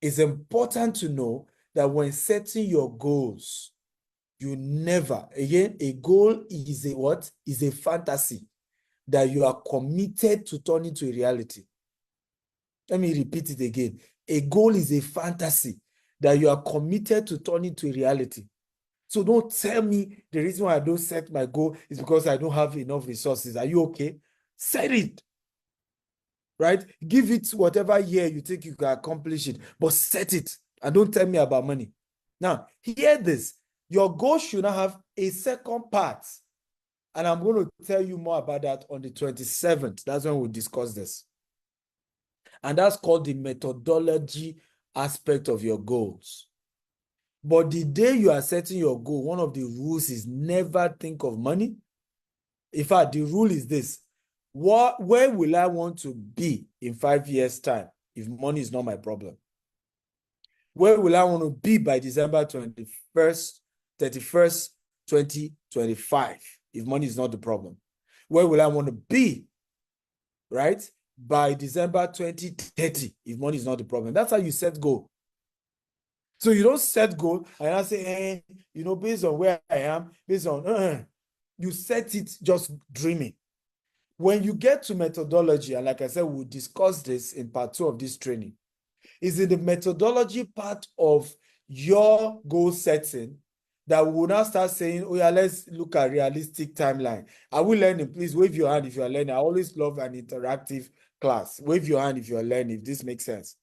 it's important to know that when setting your goals, you never, again, a goal is a what? Is a fantasy that you are committed to turn into a reality. Let me repeat it again. A goal is a fantasy that you are committed to turn into a reality. So don't tell me the reason why I don't set my goal is because I don't have enough resources. Are you okay? Set it. Right? Give it whatever year you think you can accomplish it, but set it and don't tell me about money. Now, hear this. Your goal should not have a second part. And I'm going to tell you more about that on the 27th. That's when we'll discuss this. And that's called the methodology aspect of your goals. But the day you are setting your goal, one of the rules is never think of money. In fact, the rule is this. Where will I want to be in 5 years' time if money is not my problem? Where will I want to be by December 31st, 2025 if money is not the problem? Where will I want to be, right, by December 2030 if money is not the problem? That's how you set goal. So you don't set goal and I say, hey, based on where I am, based on, you set it just dreaming. When you get to methodology, and like I said, we'll discuss this in part 2 of this training, is in the methodology part of your goal setting that we will now start saying, oh yeah, let's look at realistic timeline. Are we learning? Please wave your hand if you are learning. I always love an interactive class. Wave your hand if you are learning, if this makes sense.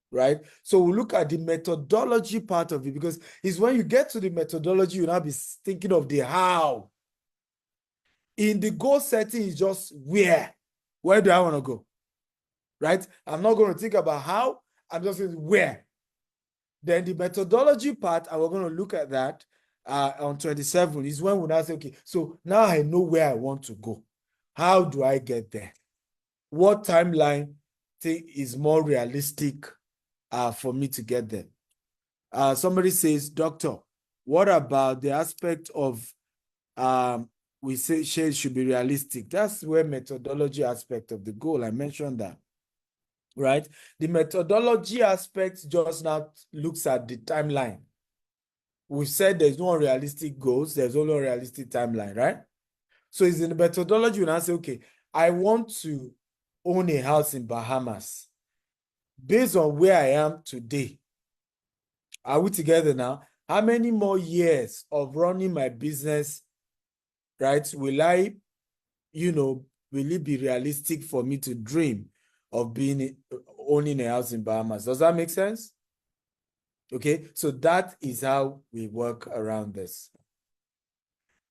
Right? So we'll look at the methodology part of it because it's when you get to the methodology, you'll now be thinking of the how. In the goal setting is just where do I want to go, right? I'm not going to think about how, I'm just saying where. Then the methodology part, and we're going to look at that on 27, is when we now say, okay, so now I know where I want to go. How do I get there? What timeline is more realistic for me to get there? Somebody says, doctor, what about the aspect of we say shares should be realistic? That's where methodology aspect of the goal, I mentioned that, right? The methodology aspect just now looks at the timeline. We said there's no unrealistic goals, there's only a realistic timeline, right? So it's in the methodology, you now say, okay, I want to own a house in Bahamas. Based on where I am today, are we together now? How many more years of running my business, right, will I will it be realistic for me to dream of owning a house in Bahamas? Does that make sense? Okay, so that is how we work around this.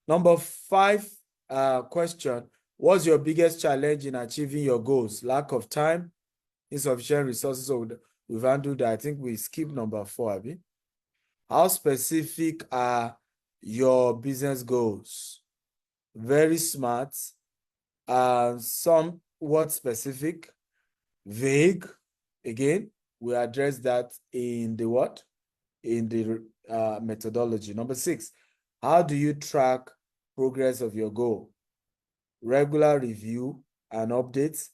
Number 5 question: what's your biggest challenge in achieving your goals? Lack of time, insufficient resources. So we've handled that. I think we skipped number 4, Abby. How specific are your business goals? Very smart. Somewhat specific, vague. Again, we address that in the what? In the methodology. Number 6, how do you track progress of your goal? Regular review and updates.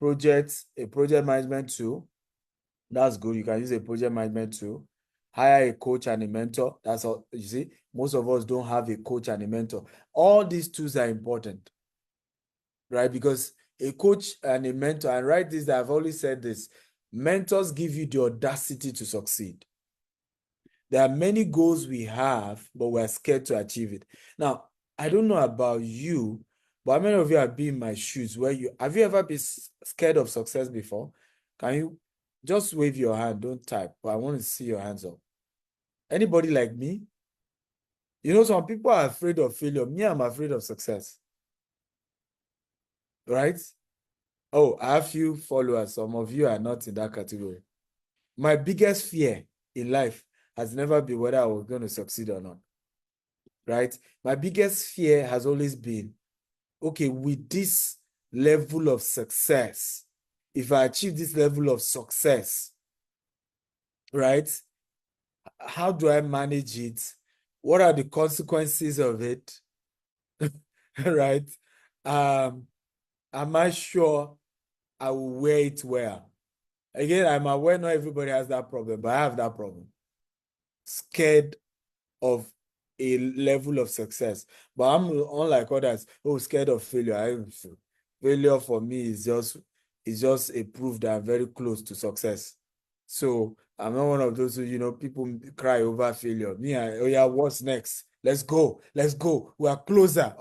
A project management tool. That's good. You can use a project management tool. Hire a coach and a mentor. That's all. You see, most of us don't have a coach and a mentor. All these tools are important, right? Because a coach and a mentor, and write this, I've always said this, mentors give you the audacity to succeed. There are many goals we have, but we're scared to achieve it. Now, I don't know about you, but how many of you have been in my shoes where have you ever been scared of success before? Can you just wave your hand? Don't type, but I want to see your hands up. Anybody like me? Some people are afraid of failure. Me, I'm afraid of success. Right? Oh, I have few followers. Some of you are not in that category. My biggest fear in life has never been whether I was going to succeed or not. Right? My biggest fear has always been, okay, with this level of success, if I achieve this level of success, right, how do I manage it? What are the consequences of it? Right? Am I sure I will wear it well? Again, I'm aware not everybody has that problem, but I have that problem. Scared of a level of success. But I'm unlike others, scared of failure. Failure for me is just a proof that I'm very close to success. So I'm not one of those who, people cry over failure. Oh yeah, what's next? Let's go. We are closer.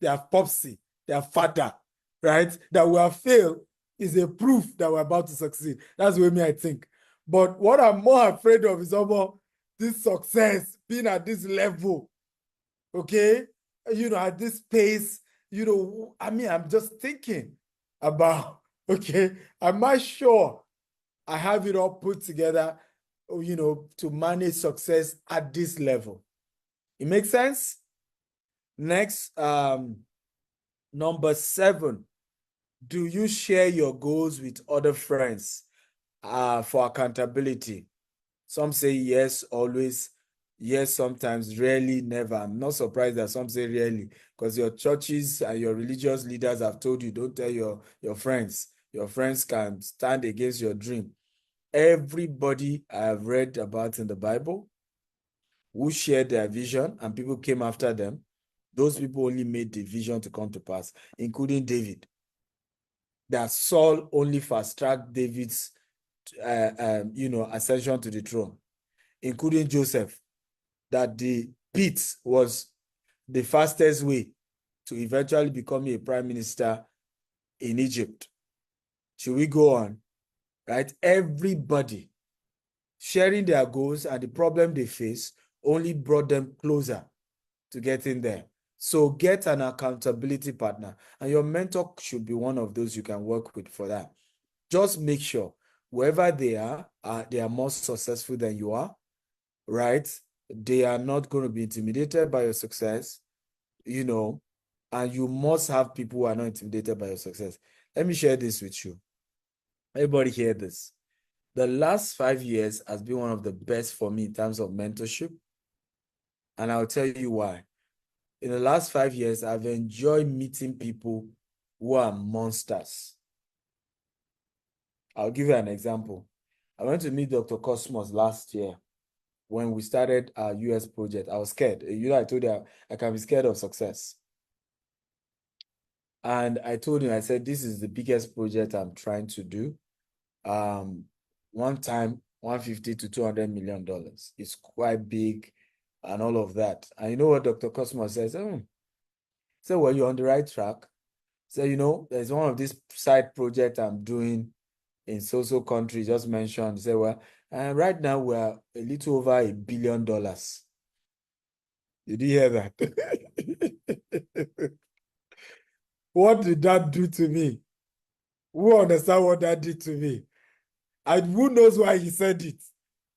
They have popsy, they are fatter, right? That we have failed is a proof that we're about to succeed. That's the way I think. But what I'm more afraid of is this success, being at this level, okay? At this pace, I'm just thinking about, okay, am I sure I have it all put together, to manage success at this level? It makes sense? Next, number 7, do you share your goals with other friends for accountability? Some say yes, always. Yes, sometimes, rarely, never. I'm not surprised that some say rarely, because your churches and your religious leaders have told you, don't tell your friends. Your friends can stand against your dream. Everybody I have read about in the Bible who shared their vision and people came after them, those people only made the vision to come to pass, including David. That Saul only fast-tracked David's ascension to the throne, including Joseph, that the pit was the fastest way to eventually become a prime minister in Egypt. Should we go on? Right? Everybody sharing their goals and the problem they face only brought them closer to getting there. So get an accountability partner, and your mentor should be one of those you can work with for that. Just make sure wherever they are more successful than you are, right? They are not going to be intimidated by your success, and you must have people who are not intimidated by your success. Let me share this with you. Everybody hear this. The last 5 years has been one of the best for me in terms of mentorship, and I'll tell you why. In the last 5 years, I've enjoyed meeting people who are monsters. I'll give you an example. I went to meet Dr. Cosmos last year when we started our US project. I was scared. I told you I can be scared of success. And I told him, I said, this is the biggest project I'm trying to do. One time, $150 to $200 million. It's quite big and all of that. And you know what Dr. Cosmos says? So, well, you're on the right track. So, there's one of these side project I'm doing in so country, just mentioned. He said, well, right now we're a little over $1 billion. Did you hear that? What did that do to me? Who understand what that did to me? And who knows why he said it?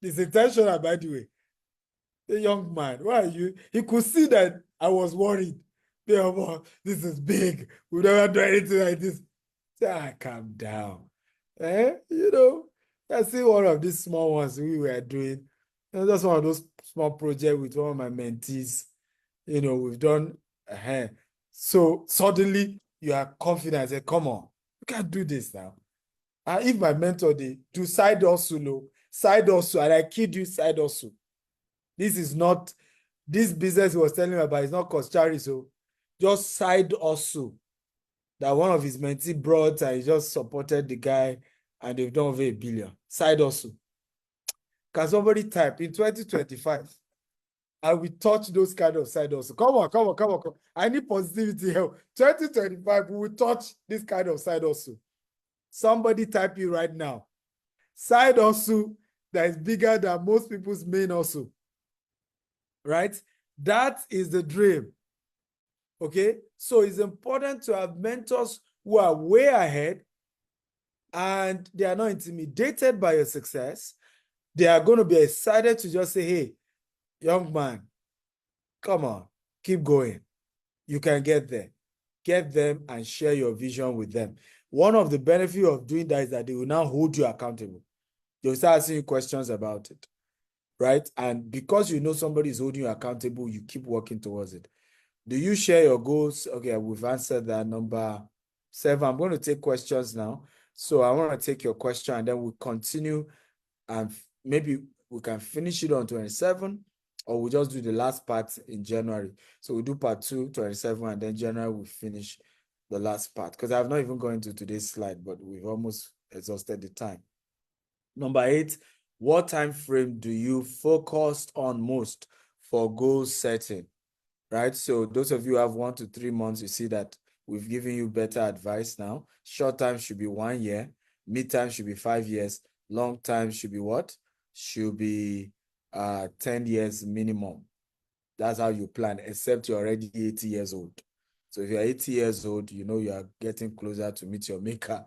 It's intentional, by the way. The young man, why are you? He could see that I was worried. Yeah, this is big. We've never done anything like this. Calm down. I see one of these small ones we were doing. Just one of those small projects with one of my mentees. We've done. So suddenly you are confident. I say, come on, you can't do this now. And if my mentor did do side hustle, side hustle, and I kid you, side hustle. This is not this business he was telling me about. It's not cost charity, so just side hustle that one of his mentee brought and he just supported the guy and they've done over $1 billion. Side hustle. Can somebody type in 2025? And we touch those kind of side hustle. Come on, come on, come on, come on. I need positivity here. 2025, we will touch this kind of side hustle. Somebody type it right now. Side hustle that is bigger than most people's main hustle. Right? That is the dream. Okay? So it's important to have mentors who are way ahead and they are not intimidated by your success. They are going to be excited to just say, hey, young man, come on, keep going. You can get there. Get them and share your vision with them. One of the benefits of doing that is that they will now hold you accountable. They'll start asking you questions about it, right? And because you know somebody is holding you accountable, you keep working towards it. Do you share your goals? Okay, we've answered that. Number 7. I'm going to take questions now. So I want to take your question and then we'll continue and maybe we can finish it on 27 or we'll just do the last part in January. So we'll do part 2, 27, and then January we'll finish the last part because I've not even gone into today's slide, but we've almost exhausted the time. Number 8, what time frame do you focus on most for goal setting? Right? So those of you who have 1 to 3 months, you see that we've given you better advice now. Short time should be 1 year. Mid time should be 5 years. Long time should be what? Should be 10 years minimum. That's how you plan, except you're already 80 years old. So if you're 80 years old, you are getting closer to meet your maker.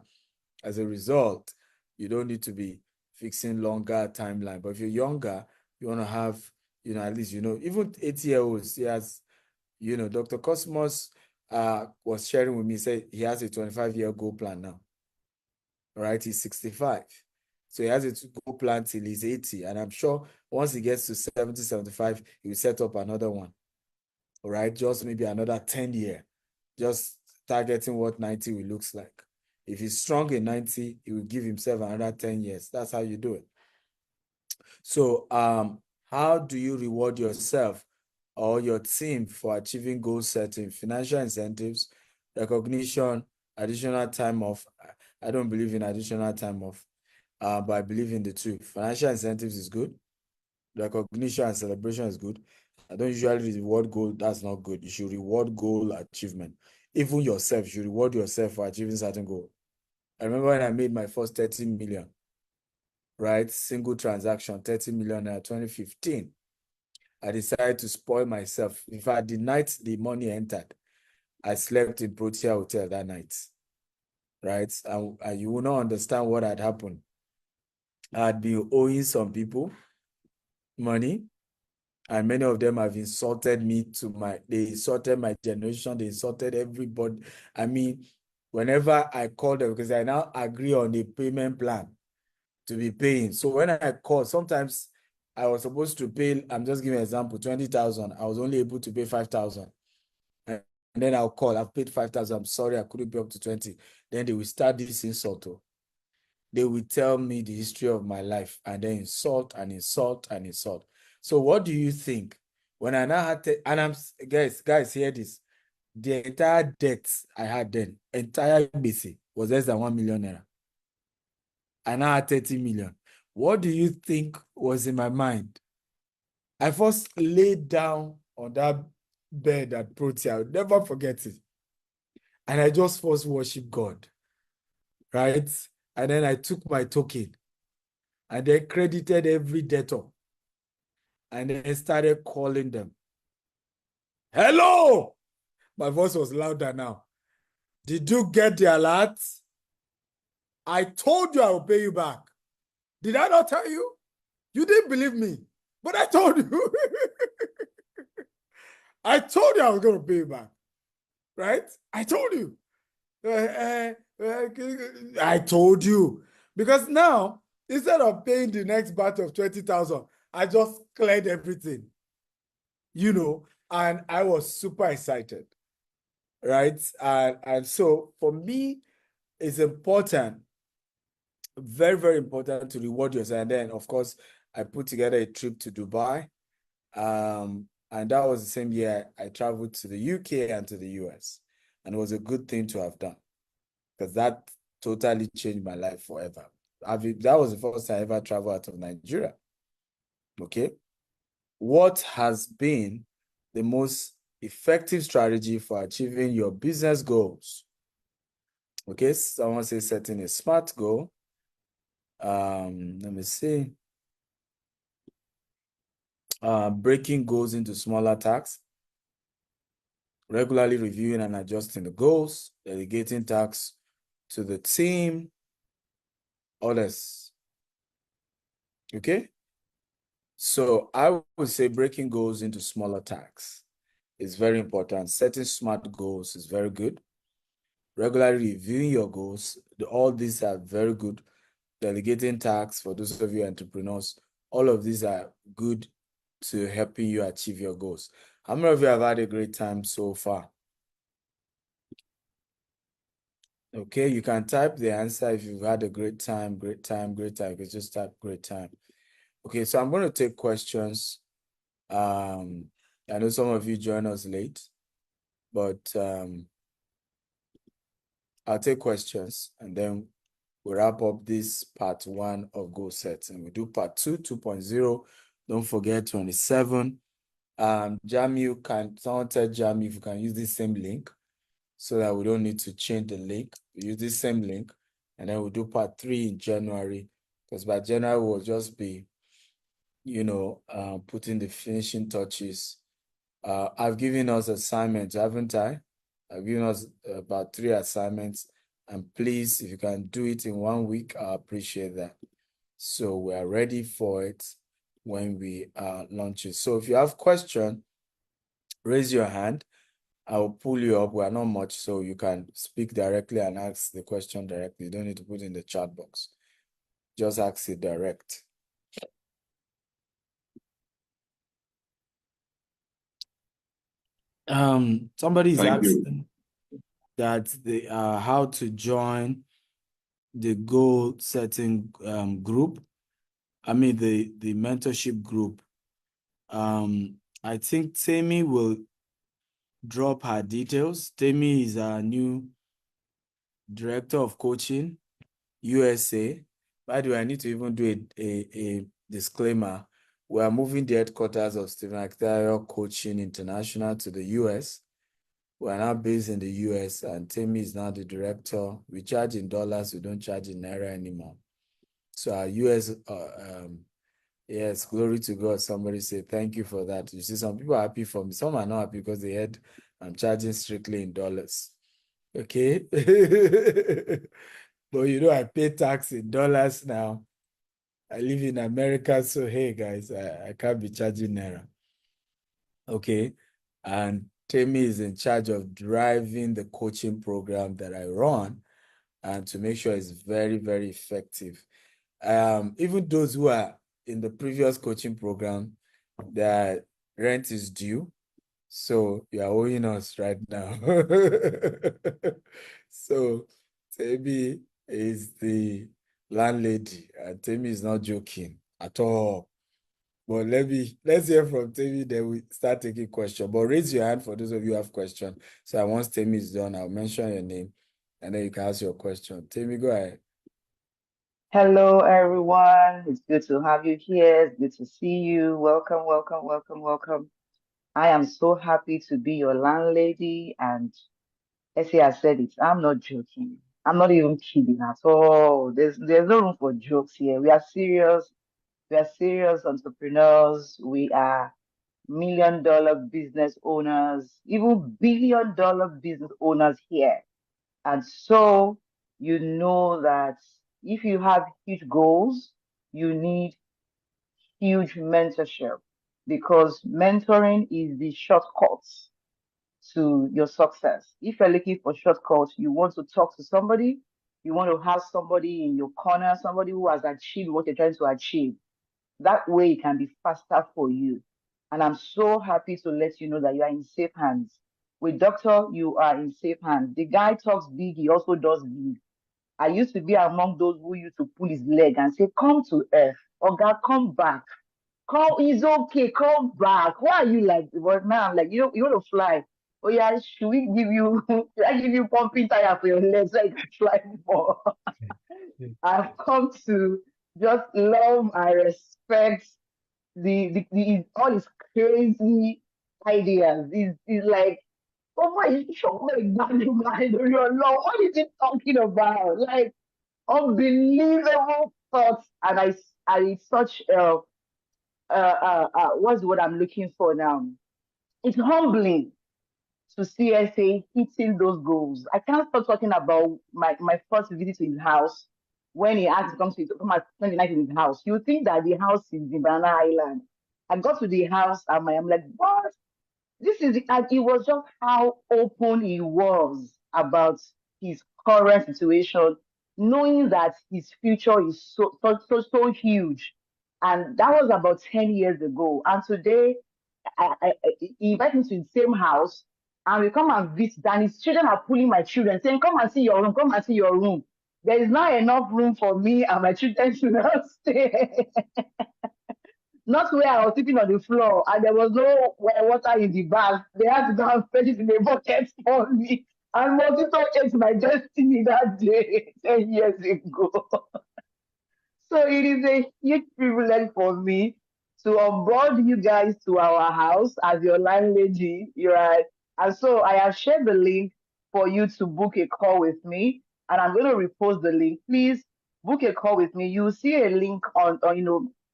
As a result, you don't need to be fixing longer timeline. But if you're younger, you want to have, at least, even 80-year-olds, he has, Dr. Cosmos was sharing with me, say he has a 25-year goal plan now. All right, he's 65. So he has a goal plan till he's 80. And I'm sure once he gets to 70, 75, he will set up another one. All right, just maybe another 10 year, just targeting what 90 will looks like. If he's strong in 90, he will give himself another 10 years. That's how you do it. So how do you reward yourself or your team for achieving goal setting? Financial incentives, recognition, additional time off. I don't believe in additional time off, but I believe in the two. Financial incentives is good. Recognition and celebration is good. I don't usually reward goal. That's not good. You should reward goal achievement. Even yourself, you should reward yourself for achieving certain goal. I remember when I made my first 30 million, right? Single transaction, 30 million in 2015. I decided to spoil myself. In fact, the night the money entered, I slept in Protea Hotel that night, right? And you will not understand what had happened. I had been owing some people money, and many of them have insulted me they insulted my generation, they insulted everybody. I mean, whenever I call them, because I now agree on a payment plan to be paying. So when I call, sometimes I was supposed to pay, I'm just giving an example, 20,000. I was only able to pay 5,000. And then I'll call, I've paid 5,000. I'm sorry, I couldn't pay up to 20. Then they will start this insult. They will tell me the history of my life and then insult and insult and insult. So what do you think? When I now had to, and I'm, guys, hear this. The entire debt I had then, entire BC was less than 1 million naira. I now had 30 million. What do you think was in my mind? I first laid down on that bed at Protea. I'll never forget it. and I just first worship God, right? And then I took my token and then credited every debtor and then started calling them. Hello! My voice was louder now. Did you get the alert? I told you I will pay you back. Did I not tell you? You didn't believe me, but I told you. I told you I was going to pay you back, right? I told you. I told you. Because now, instead of paying the next batch of 20,000, I just cleared everything, and I was super excited, right? And so for me, it's important, very, very important to reward yourself. And then, of course, I put together a trip to Dubai. And that was the same year I traveled to the UK and to the US. And it was a good thing to have done because that totally changed my life forever. That was the first time I ever traveled out of Nigeria. Okay. What has been the most effective strategy for achieving your business goals? Okay, someone says setting a SMART goal. Let me see. Breaking goals into smaller tasks, regularly reviewing and adjusting the goals, delegating tasks to the team, others. Okay? So I would say breaking goals into smaller tasks is very important. Setting SMART goals is very good. Regularly reviewing your goals, all these are very good. Delegating tasks for those of you entrepreneurs, all of these are good to helping you achieve your goals. How many of you have had a great time so far? Okay, you can type the answer if you've had a great time, great time, great time. You can just type great time. Okay, so I'm going to take questions. I know some of you join us late, but I'll take questions and then we'll wrap up this part 1 of goal setting. We do part 2, 2.0. Don't forget 27. Someone tell Jamie if you can use this same link so that we don't need to change the link. We use this same link and then we'll do part 3 in January because by January we'll just be, putting the finishing touches. I've given us assignments, haven't I? I've given us about 3 assignments and please, if you can do it in 1 week, I appreciate that. So we are ready for it when we launch it. So if you have question, raise your hand. I will pull you up. We are not much, so you can speak directly and ask the question directly. You don't need to put it in the chat box. Just ask it direct. Somebody is asking that how to join the goal setting group. I mean the mentorship group. I think Tammy will drop her details. Tammy is our new director of coaching, USA. By the way, I need to even do a disclaimer. We are moving the headquarters of Stephen Akintayo Coaching International to the US. We are now based in the US, and Tammy is now the director. We charge in dollars, we don't charge in naira anymore. So our US, yes, glory to God. Somebody say thank you for that. You see, some people are happy for me. Some are not happy because they heard I'm charging strictly in dollars. Okay. But I pay tax in dollars now. I live in America, so hey guys, I can't be charging naira. Okay. And Temi is in charge of driving the coaching program that I run and to make sure it's very, very effective. Even those who are in the previous coaching program, their rent is due. So you are owing us right now. So Temi is the landlady, and Temi is not joking at all. But let's hear from Temi, then we start taking questions. But raise your hand for those of you who have questions. So once Temi is done, I'll mention your name, and then you can ask your question. Temi, go ahead. Hello, everyone. It's good to have you here. It's good to see you. Welcome, welcome, welcome, welcome. I am so happy to be your landlady, and Essie has said it. I'm not joking. I'm not even kidding at all. There's no room for jokes here. We are serious. We are serious entrepreneurs. We are million-dollar business owners, even billion-dollar business owners here. And so you know that if you have huge goals, you need huge mentorship because mentoring is the shortcut to your success. If you're looking for shortcuts, you want to talk to somebody, you want to have somebody in your corner, somebody who has achieved what you're trying to achieve. That way it can be faster for you. And I'm so happy to let you know that you are in safe hands. With Doctor, you are in safe hands. The guy talks big, he also does big. I used to be among those who used to pull his leg and say, come to earth. Oh God, come back. Come, it's okay, come back. Why are you like, but now I'm like, you want to fly. Oh yeah, should we give you, should I give you pumping tire for your legs so you can fly more? I've come to just love and respect the all his crazy ideas. He's like, oh my, show my mind on your law. What is he talking about? Like unbelievable thoughts. And I such what's what I'm looking for now? It's humbling to see SA hitting those goals. I can't stop talking about my first visit to his house when he asked to come and spend the night in his house. You would think that the house is in Banana Island. I got to the house and I'm like, what? This is and it was just how open he was about his current situation, knowing that his future is so huge. And that was about 10 years ago. And today he invited me to the same house and we come and visit. And his children are pulling my children, saying, come and see your room, come and see your room. There is not enough room for me and my children to not stay. Not where I was sitting on the floor and there was no water in the bath. They had to go and fetch it in a bucket for me. And Mosito ate my destiny that day 10 years ago. So it is a huge privilege for me to onboard you guys to our house as your landlady. You're right. And so I have shared the link for you to book a call with me. And I'm going to repost the link. Please book a call with me. You'll see a link on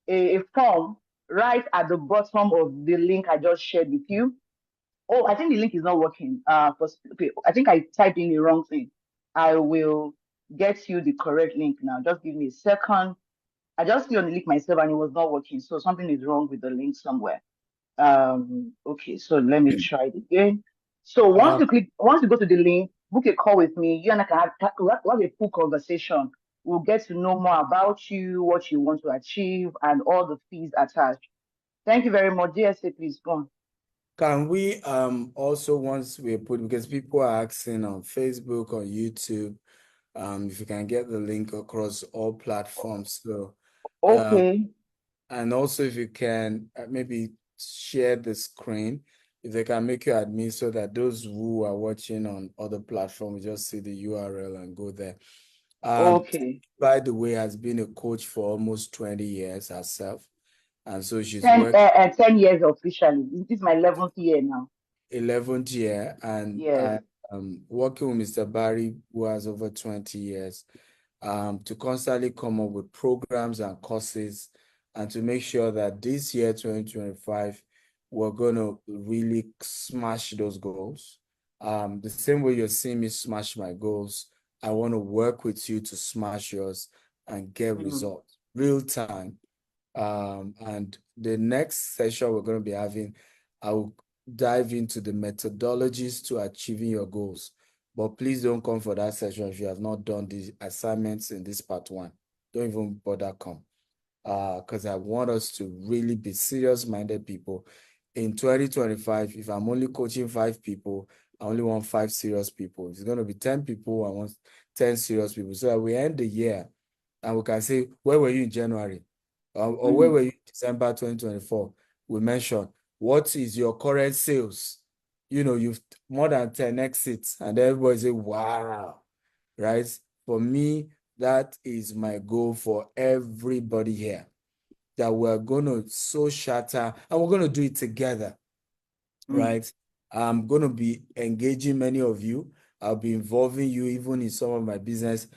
a form right at the bottom of the link I just shared with you. Oh, I think the link is not working. Okay, I think I typed in the wrong thing. I will get you the correct link now. Just give me a second. I just clicked on the link myself and it was not working. So something is wrong with the link somewhere. Okay, so let me try it again. So Um, once you go to the link, book a call with me. You and I can have a full conversation. We'll get to know more about you, what you want to achieve, and all the fees attached. Thank you very much. DSA, please go on. can we also once we put because people are asking on Facebook, on YouTube, if you can get the link across all platforms. So Okay, and also if you can maybe share the screen, if they can make you admin so that those who are watching on other platforms just see the URL and go there. okay. By the way, has been a coach for almost 20 years herself. And so she's 10, worked 10 years officially. This is my 11th year now. 11th year, and Yes. I am working with Mr. Barry, who has over 20 years, to constantly come up with programs and courses and to make sure that this year, 2025, we're going to really smash those goals. The same way you're seeing me smash my goals, I want to work with you to smash yours and get Mm, results real time. And the next session we're going to be having, I will dive into the methodologies to achieving your goals. But please don't come for that session if you have not done the assignments in this part one. Don't even bother come. Because I want us to really be serious-minded people. In 2025, if I'm only coaching 5 people, I only want 5 serious people. If it's going to be 10 people, I want 10 serious people. So that we end the year and we can say, where were you in January? Or where mm, were you in December 2024? We mentioned, what is your current sales? You know, you've more than 10 exits, and everybody say, wow, right? For me, that is my goal for everybody here, that we're going to so shatter and we're going to do it together, mm, right? I'm going to be engaging many of you. I'll be involving you even in some of my business.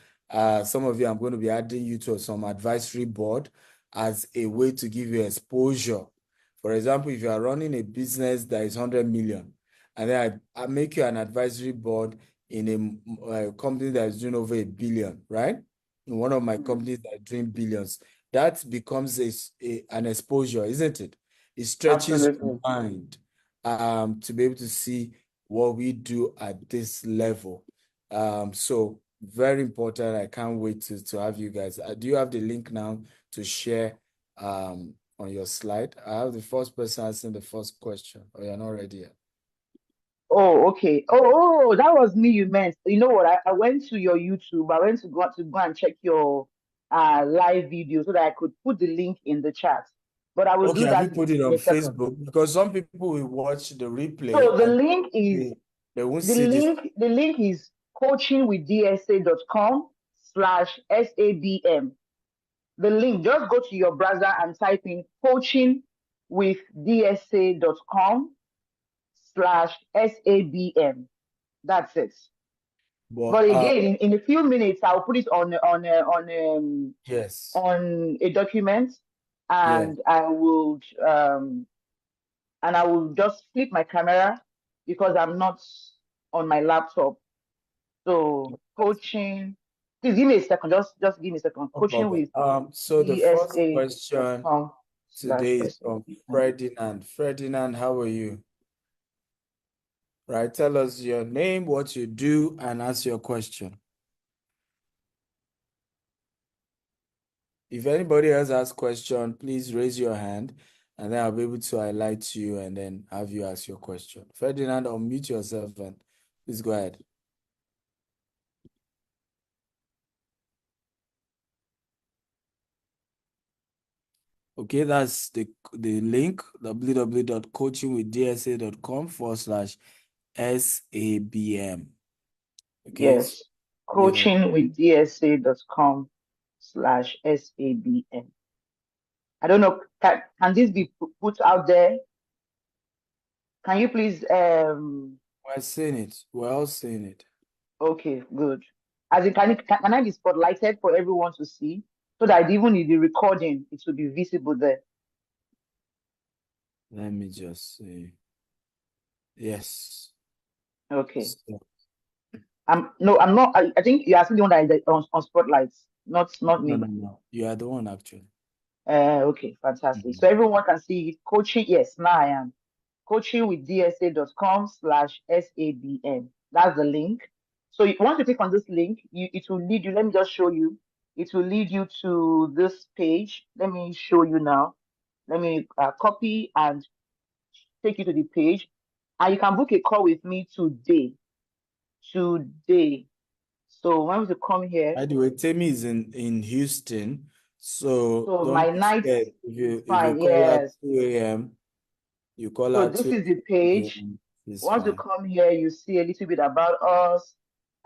Some of you, I'm going to be adding you to some advisory board as a way to give you exposure. For example, if you are running a business that is 100 million, and then I make you an advisory board in a company that is doing over 1 billion, right? In one of my companies that are doing billions, that becomes an exposure, isn't it? It stretches your Absolutely. mind to be able to see what we do at this level. So very important. I can't wait to have you guys. Do you have the link now to share on your slide? I have the first person asking the first question. Oh, you're not ready yet. Oh, okay. Oh, that was me you meant. You know what? I went to your YouTube. I went to go and check your live video so that I could put the link in the chat. But I will Okay, do have you that put it in on a second. Facebook? Because some people will watch the replay So the and link is they won't see this. the link is coachingwithdsa.com/SABM. The link, just go to your browser and type in coachingwithdsa.com/SABM. That's it. But But again, in a few minutes, I'll put it yes, on a document, yes. and I will just flip my camera because I'm not on my laptop. So coaching, please give me a second. Just give me a second. No Coaching problem. with So the first question dsa.com slash today is from SABM. Ferdinand. Ferdinand, how are you? Right, tell us your name, what you do, and ask your question. If anybody else has question, please raise your hand, and then I'll be able to highlight you and then have you ask your question. Ferdinand, unmute yourself and please go ahead. Okay, that's the link, www.coachingwithdsa.com/SABM. Okay, Yes, beautiful. coachingwithdsa.com/SABM. I don't know. Can this be put out there? Can you please We're seeing it. We're all seeing it. okay, good. As in, can I be spotlighted for everyone to see so that even in the recording it will be visible there? Let me just see. Yes. Okay. So, I'm not. I think you're asking the one that is on spotlights, not no, me. no, no. You are the one actually. Okay, fantastic. So Mhm. everyone can see it. Coaching. Yes, now I am. Coachingwithdsa.com/SABM. That's the link. So once you click on this link, it will lead you. Let me just show you. It will lead you to this page. Let me show you now. Let me copy and take you to the page. And you can book a call with me today. Today. So when you come here, By the way, Temi is in Houston, so so don't my be night scared. is If you fine. call at Yes. 2 a.m., you call So at this 2 is the page. a.m., it's Once you fine. come here, you see a little bit about us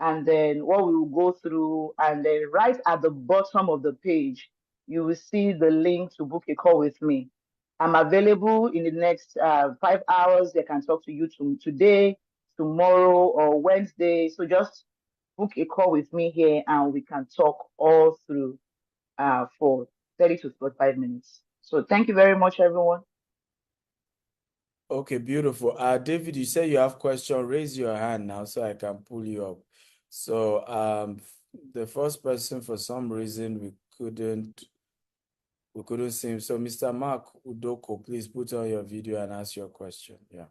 and then what we will go through. And then right at the bottom of the page, you will see the link to book a call with me. I'm available in the next 5 hours. I can talk to you today, tomorrow, or Wednesday. So just book a call with me here and we can talk all through for 30 to 45 minutes. So thank you very much, everyone. Okay, beautiful. David, you say you have question. Raise your hand now so I can pull you up. So the first person, for some reason, we couldn't see him. So Mr. Mark Udoko, please put on your video and ask your question. Yeah.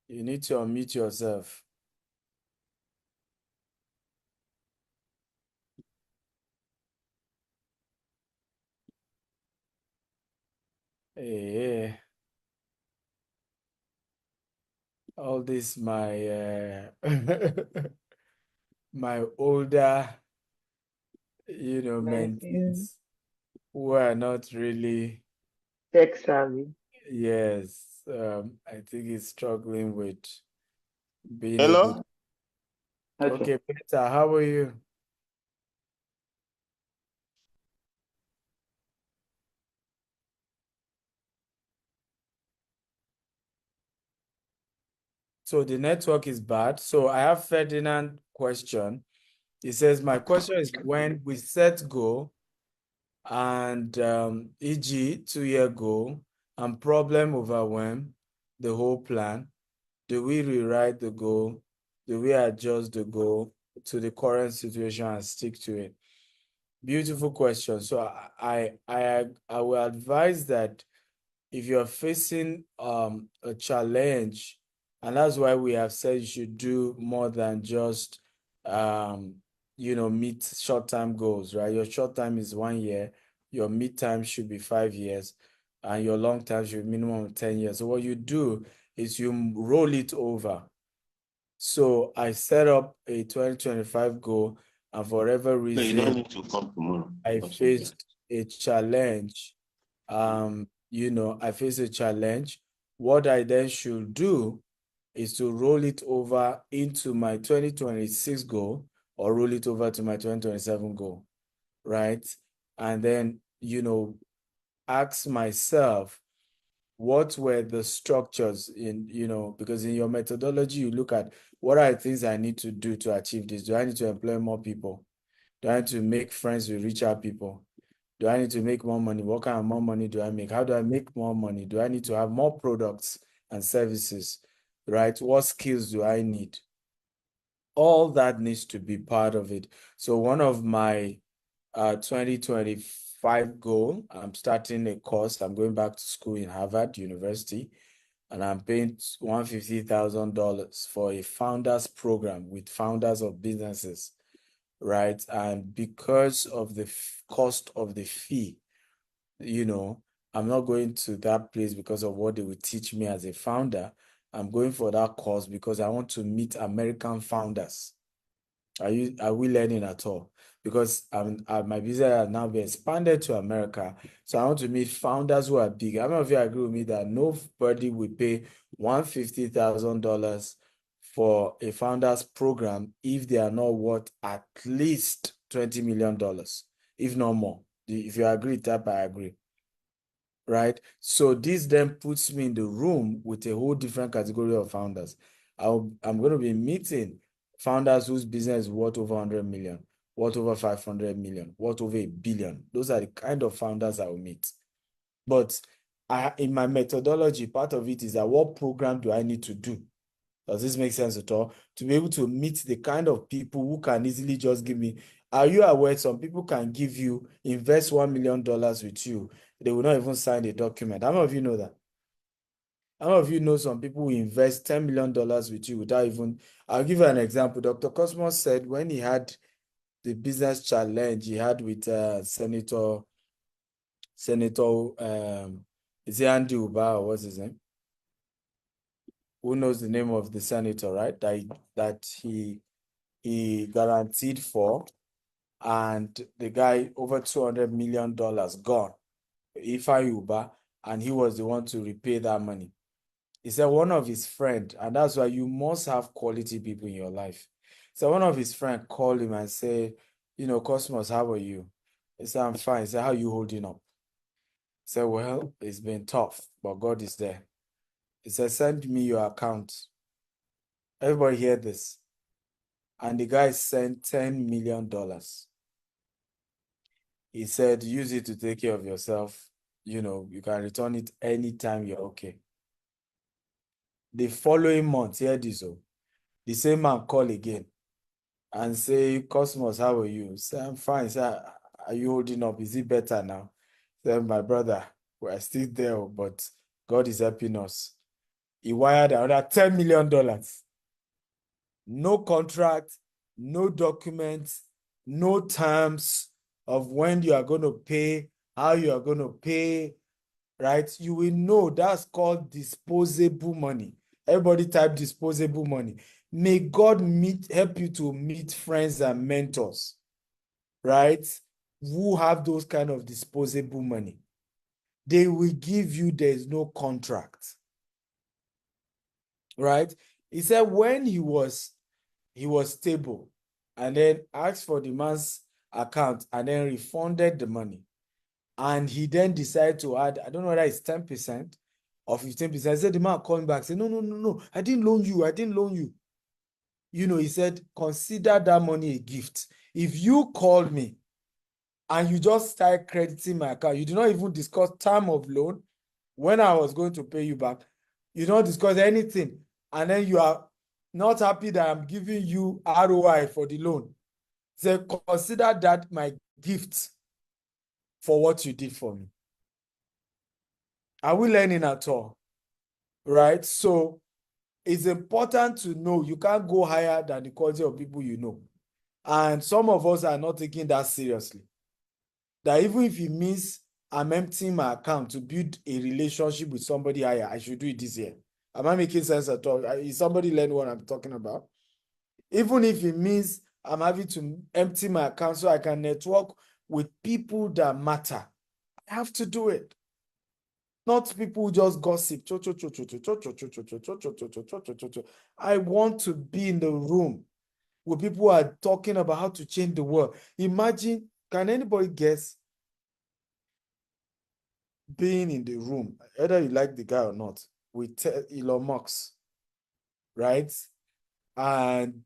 You need to unmute yourself. Hey, all this my my older, Nephew, mentees who are not really, tech savvy. yes, I think he's struggling with being able. Hello? Okay. Okay, Peter, how are you? So the network is bad. So I have Ferdinand question. He says, my question is when we set goal and e.g. 2-year goal and problem overwhelm the whole plan, do we rewrite the goal? Do we adjust the goal to the current situation and stick to it? Beautiful question. So I will advise that if you're facing a challenge, and that's why we have said you should do more than just meet short-term goals, right? Your short time is 1 year, your mid-time should be 5 years, and your long time should be minimum 10 years. So what you do is you roll it over. So I set up a 2025 goal, and for whatever So you don't reason, need to come tomorrow. I faced a challenge. I faced a challenge. What I then should do is to roll it over into my 2026 goal or roll it over to my 2027 goal, right? And then, ask myself, what were the structures because in your methodology, you look at what are the things I need to do to achieve this? Do I need to employ more people? Do I need to make friends with richer people? Do I need to make more money? What kind of more money do I make? How do I make more money? Do I need to have more products and services, right? What skills do I need? All that needs to be part of it. So one of my 2025 goal, I'm starting a course. I'm going back to school in Harvard University, and I'm paying $150,000 for a founders program with founders of businesses, right? And because of the cost of the fee, I'm not going to that place because of what they will teach me as a founder. I'm going for that course because I want to meet American founders. Are we learning at all? Because my business has now been expanded to America. So I want to meet founders who are big. How many of you agree with me that nobody will pay $150,000 for a founders program if they are not worth at least $20 million, if not more? If you agree, type I agree. Right? So this then puts me in the room with a whole different category of founders. I'm going to be meeting founders whose business is worth over 100 million, worth over 500 million, worth over $1 billion. Those are the kind of founders I will meet. But in my methodology, part of it is that what program do I need to do? Does this make sense at all? To be able to meet the kind of people who can easily just give me. Are you aware some people can invest $1 million with you? They will not even sign the document. How many of you know that? How many of you know some people who invest $10 million with you without even. I'll give you an example. Dr. Cosmos said when he had the business challenge he had with Senator, is it Andy Uba or what's his name? Who knows the name of the senator, right? That he guaranteed for, and the guy over $200 million gone, Ifeanyi Uba, and he was the one to repay that money. He said one of his friend, and that's why you must have quality people in your life. So one of his friend called him and said, Cosmos, how are you? He said, I'm fine. He said, how are you holding up? He said, well, it's been tough, but God is there. He said, send me your account. Everybody hear this. And the guy sent $10 million. He said, use it to take care of yourself. You can return it anytime you're okay. The following month, hear this, the same man call again and say, Cosmos, how are you? Say, I'm fine. Say, are you holding up? Is it better now? Say, my brother, we're still there, but God is helping us. He wired another $10 million. No contract, no documents, no terms of when you are going to pay, how you are going to pay, right? You will know that's called disposable money. Everybody type disposable money. May God help you to meet friends and mentors, right? Who have those kind of disposable money. They will give you, there's no contract, right? He said when he was stable and then asked for the man's account and then refunded the money. And he then decided to add, I don't know whether it's 10%, or 15%. I said, the man called me back, said, no, I didn't loan you. He said, consider that money a gift. If you called me and you just start crediting my account, you did not even discuss term of loan, when I was going to pay you back, you don't discuss anything, and then you are not happy that I'm giving you ROI for the loan. So consider that my gift for what you did for me. Are we learning at all? Right? So it's important to know you can't go higher than the quality of people you know. And some of us are not taking that seriously. That even if it means I'm emptying my account to build a relationship with somebody higher, I should do it this year. Am I making sense at all? Is somebody learning what I'm talking about? Even if it means I'm having to empty my account so I can network with people that matter, I have to do it. Not people who just gossip. I want to be in the room where people are talking about how to change the world. Imagine, can anybody guess being in the room, whether you like the guy or not, with Elon Musk, right? And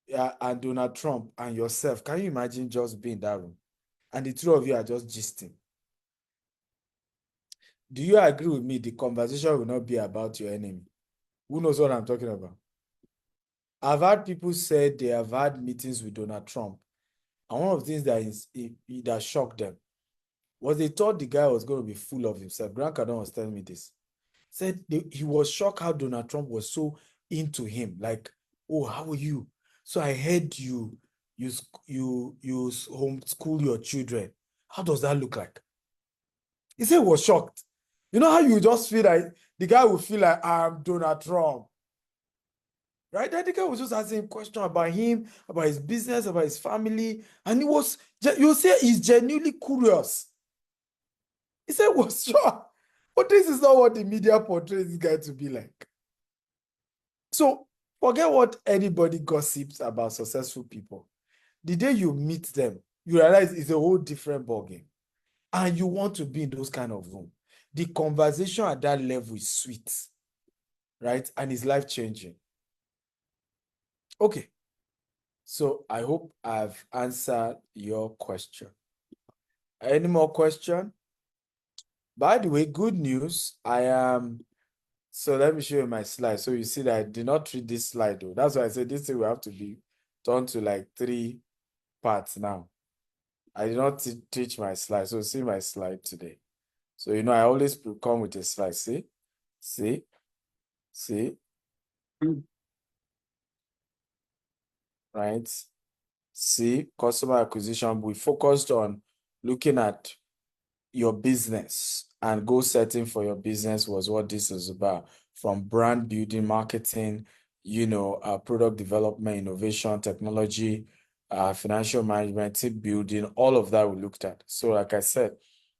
Donald Trump and yourself. Can you imagine just being in that room? And the two of you are just gisting. Do you agree with me? The conversation will not be about your enemy. Who knows what I'm talking about? I've had people say they have had meetings with Donald Trump. And one of the things that shocked them was they thought the guy was going to be full of himself. Grant Cardone was telling me this. Said he was shocked how Donald Trump was so into him. Like, oh, how are you? So I heard you homeschool your children. How does that look like? He said he was shocked. You know how you just feel like the guy will feel like I'm Donald Trump. Right? Then the guy was just asking him questions about him, about his business, about his family. And you say he's genuinely curious. He said he was shocked. But this is not what the media portrays this guy to be like. So forget what anybody gossips about successful people. The day you meet them, you realize it's a whole different ballgame. And you want to be in those kind of room. The conversation at that level is sweet, right? And it's life-changing. Okay. So I hope I've answered your question. Any more question? By the way, good news. So let me show you my slide. So you see that I did not treat this slide though. That's why I said this thing will have to be done to like 3 parts now. I did not teach my slide. So see my slide today. So, I always come with a slide. See, right? See, customer acquisition. We focused on looking at your business, and goal setting for your business was what this is about, from brand building, marketing, product development, innovation, technology, financial management, team building, all of that we looked at. So like I said,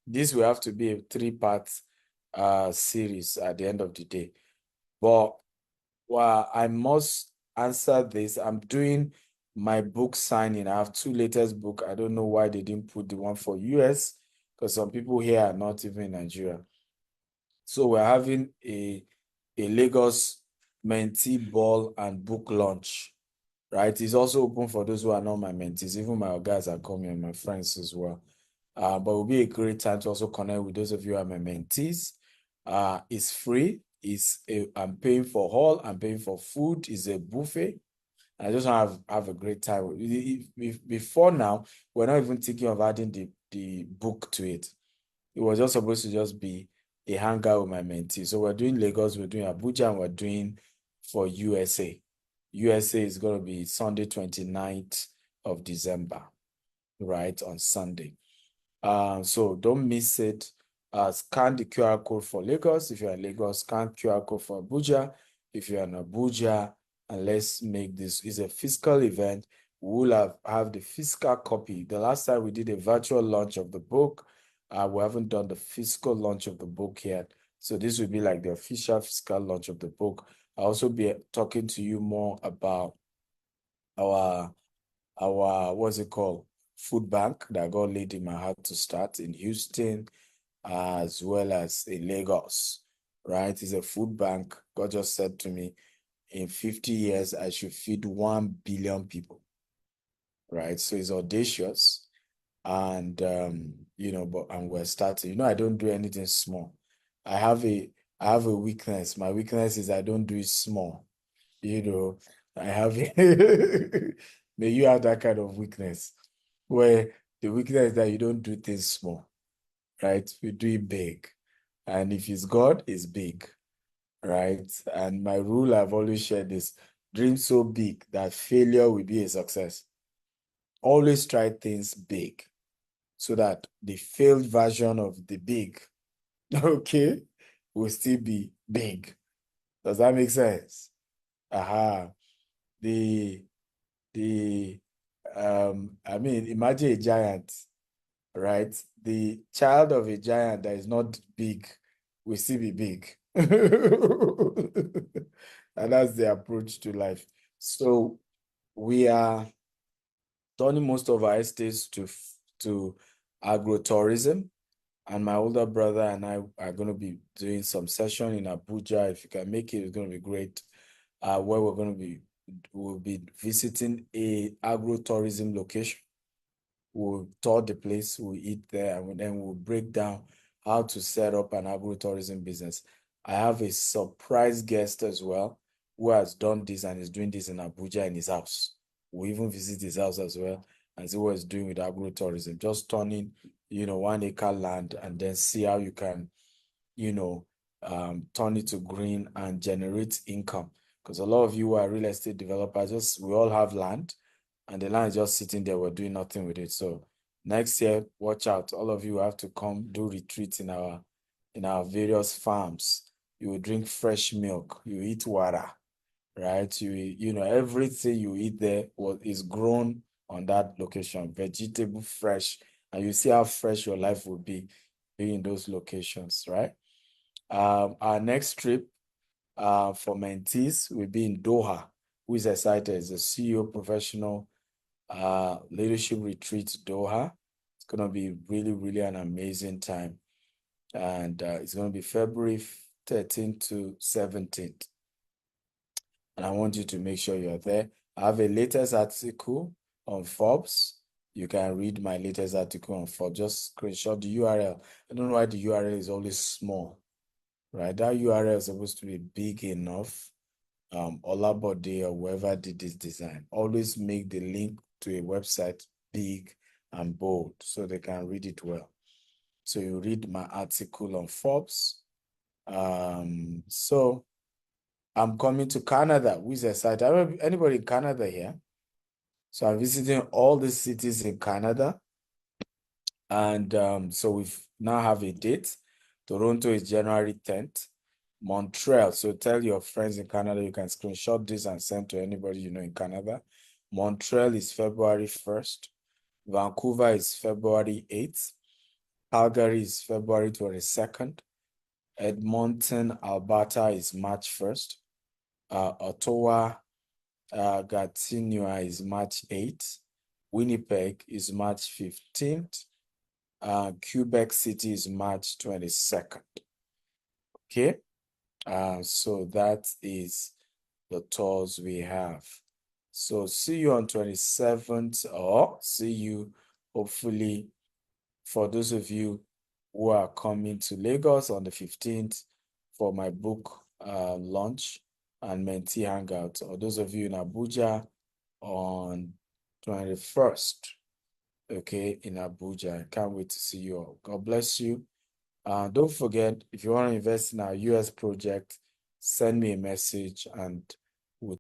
this will have to be a 3-part series at the end of the day. But I must answer this. I'm doing my book signing. I have 2 latest books. I don't know why they didn't put the one for US, because some people here are not even in Nigeria. So we're having a Lagos mentee ball and book launch, right? It's also open for those who are not my mentees. Even my guys are coming and my friends as well. But it will be a great time to also connect with those of you who are my mentees. It's free. I'm paying for hall. I'm paying for food. It's a buffet. I just want to have a great time. Before now, we're not even thinking of adding the book to it. It was just supposed to just be a hangout with my mentee. So we're doing Lagos, we're doing Abuja, and we're doing for USA. USA is going to be Sunday, 29th of December, right, on Sunday. So don't miss it. Scan the QR code for Lagos. If you're in Lagos, scan QR code for Abuja. If you're in Abuja, and let's make this is a physical event. We'll have the physical copy. The last time we did a virtual launch of the book, we haven't done the physical launch of the book yet. So this will be like the official physical launch of the book. I'll also be talking to you more about our what's it called, food bank that God laid in my heart to start in Houston, as well as in Lagos. right? It's a food bank. God just said to me, in 50 years, I should feed 1 billion people, right? So it's audacious. And, and we're starting. I don't do anything small. I have a weakness. My weakness is I don't do it small. I have may you have that kind of weakness where the weakness is that you don't do things small, right? You do it big. And if it's God, it's big, right? And my rule I've always shared is dream so big that failure will be a success. Always try things big so that the failed version of the big, okay, will still be big. Does that make sense? Aha. The imagine a giant, right? The child of a giant that is not big will still be big. And that's the approach to life. So we are turning most of our estates to agrotourism. And my older brother and I are going to be doing some session in Abuja. If you can make it, it's going to be great. Where we'll be visiting a agrotourism location. We'll tour the place, we'll eat there, and then we'll break down how to set up an agrotourism business. I have a surprise guest as well who has done this and is doing this in Abuja in his house. We'll even visit his house as well and see what he's doing with agrotourism. Just turning, 1 acre land and then see how you can, turn it to green and generate income. Because a lot of you are real estate developers, we all have land and the land is just sitting there, we're doing nothing with it. So next year, watch out. All of you have to come do retreats in our various farms. You will drink fresh milk, you eat water, right? Everything you eat there is grown on that location, vegetable fresh, and you see how fresh your life will be in those locations, right? Our next trip for mentees will be in Doha. Who is excited? Is a CEO professional leadership retreat Doha. It's going to be really, really an amazing time. And it's going to be February 13th to 17th. And I want you to make sure you're there. I have a latest article on Forbes. You can read my latest article on Forbes. Just screenshot the URL. I don't know why the URL is always small, right? That URL is supposed to be big enough. Olabode or whoever did this design, always make the link to a website big and bold so they can read it well. So you read my article on Forbes. So I'm coming to Canada. Who's excited? Anybody in Canada here? So I'm visiting all the cities in Canada. And so we've now have a date. Toronto is January 10th. Montreal. So tell your friends in Canada, you can screenshot this and send to anybody you know in Canada. Montreal is February 1st. Vancouver is February 8th. Calgary is February 22nd. Edmonton, Alberta is March 1st. Ottawa, Gatineau is March 8th. Winnipeg is March 15th. Quebec City is March 22nd. Okay. So that is the tours we have. So see you on 27th, or see you hopefully for those of you who are coming to Lagos on the 15th for my book launch and mentee hangout, or those of you in Abuja on 21st, okay, in Abuja. I can't wait to see you all. God bless you. Don't forget, if you want to invest in our US project, send me a message and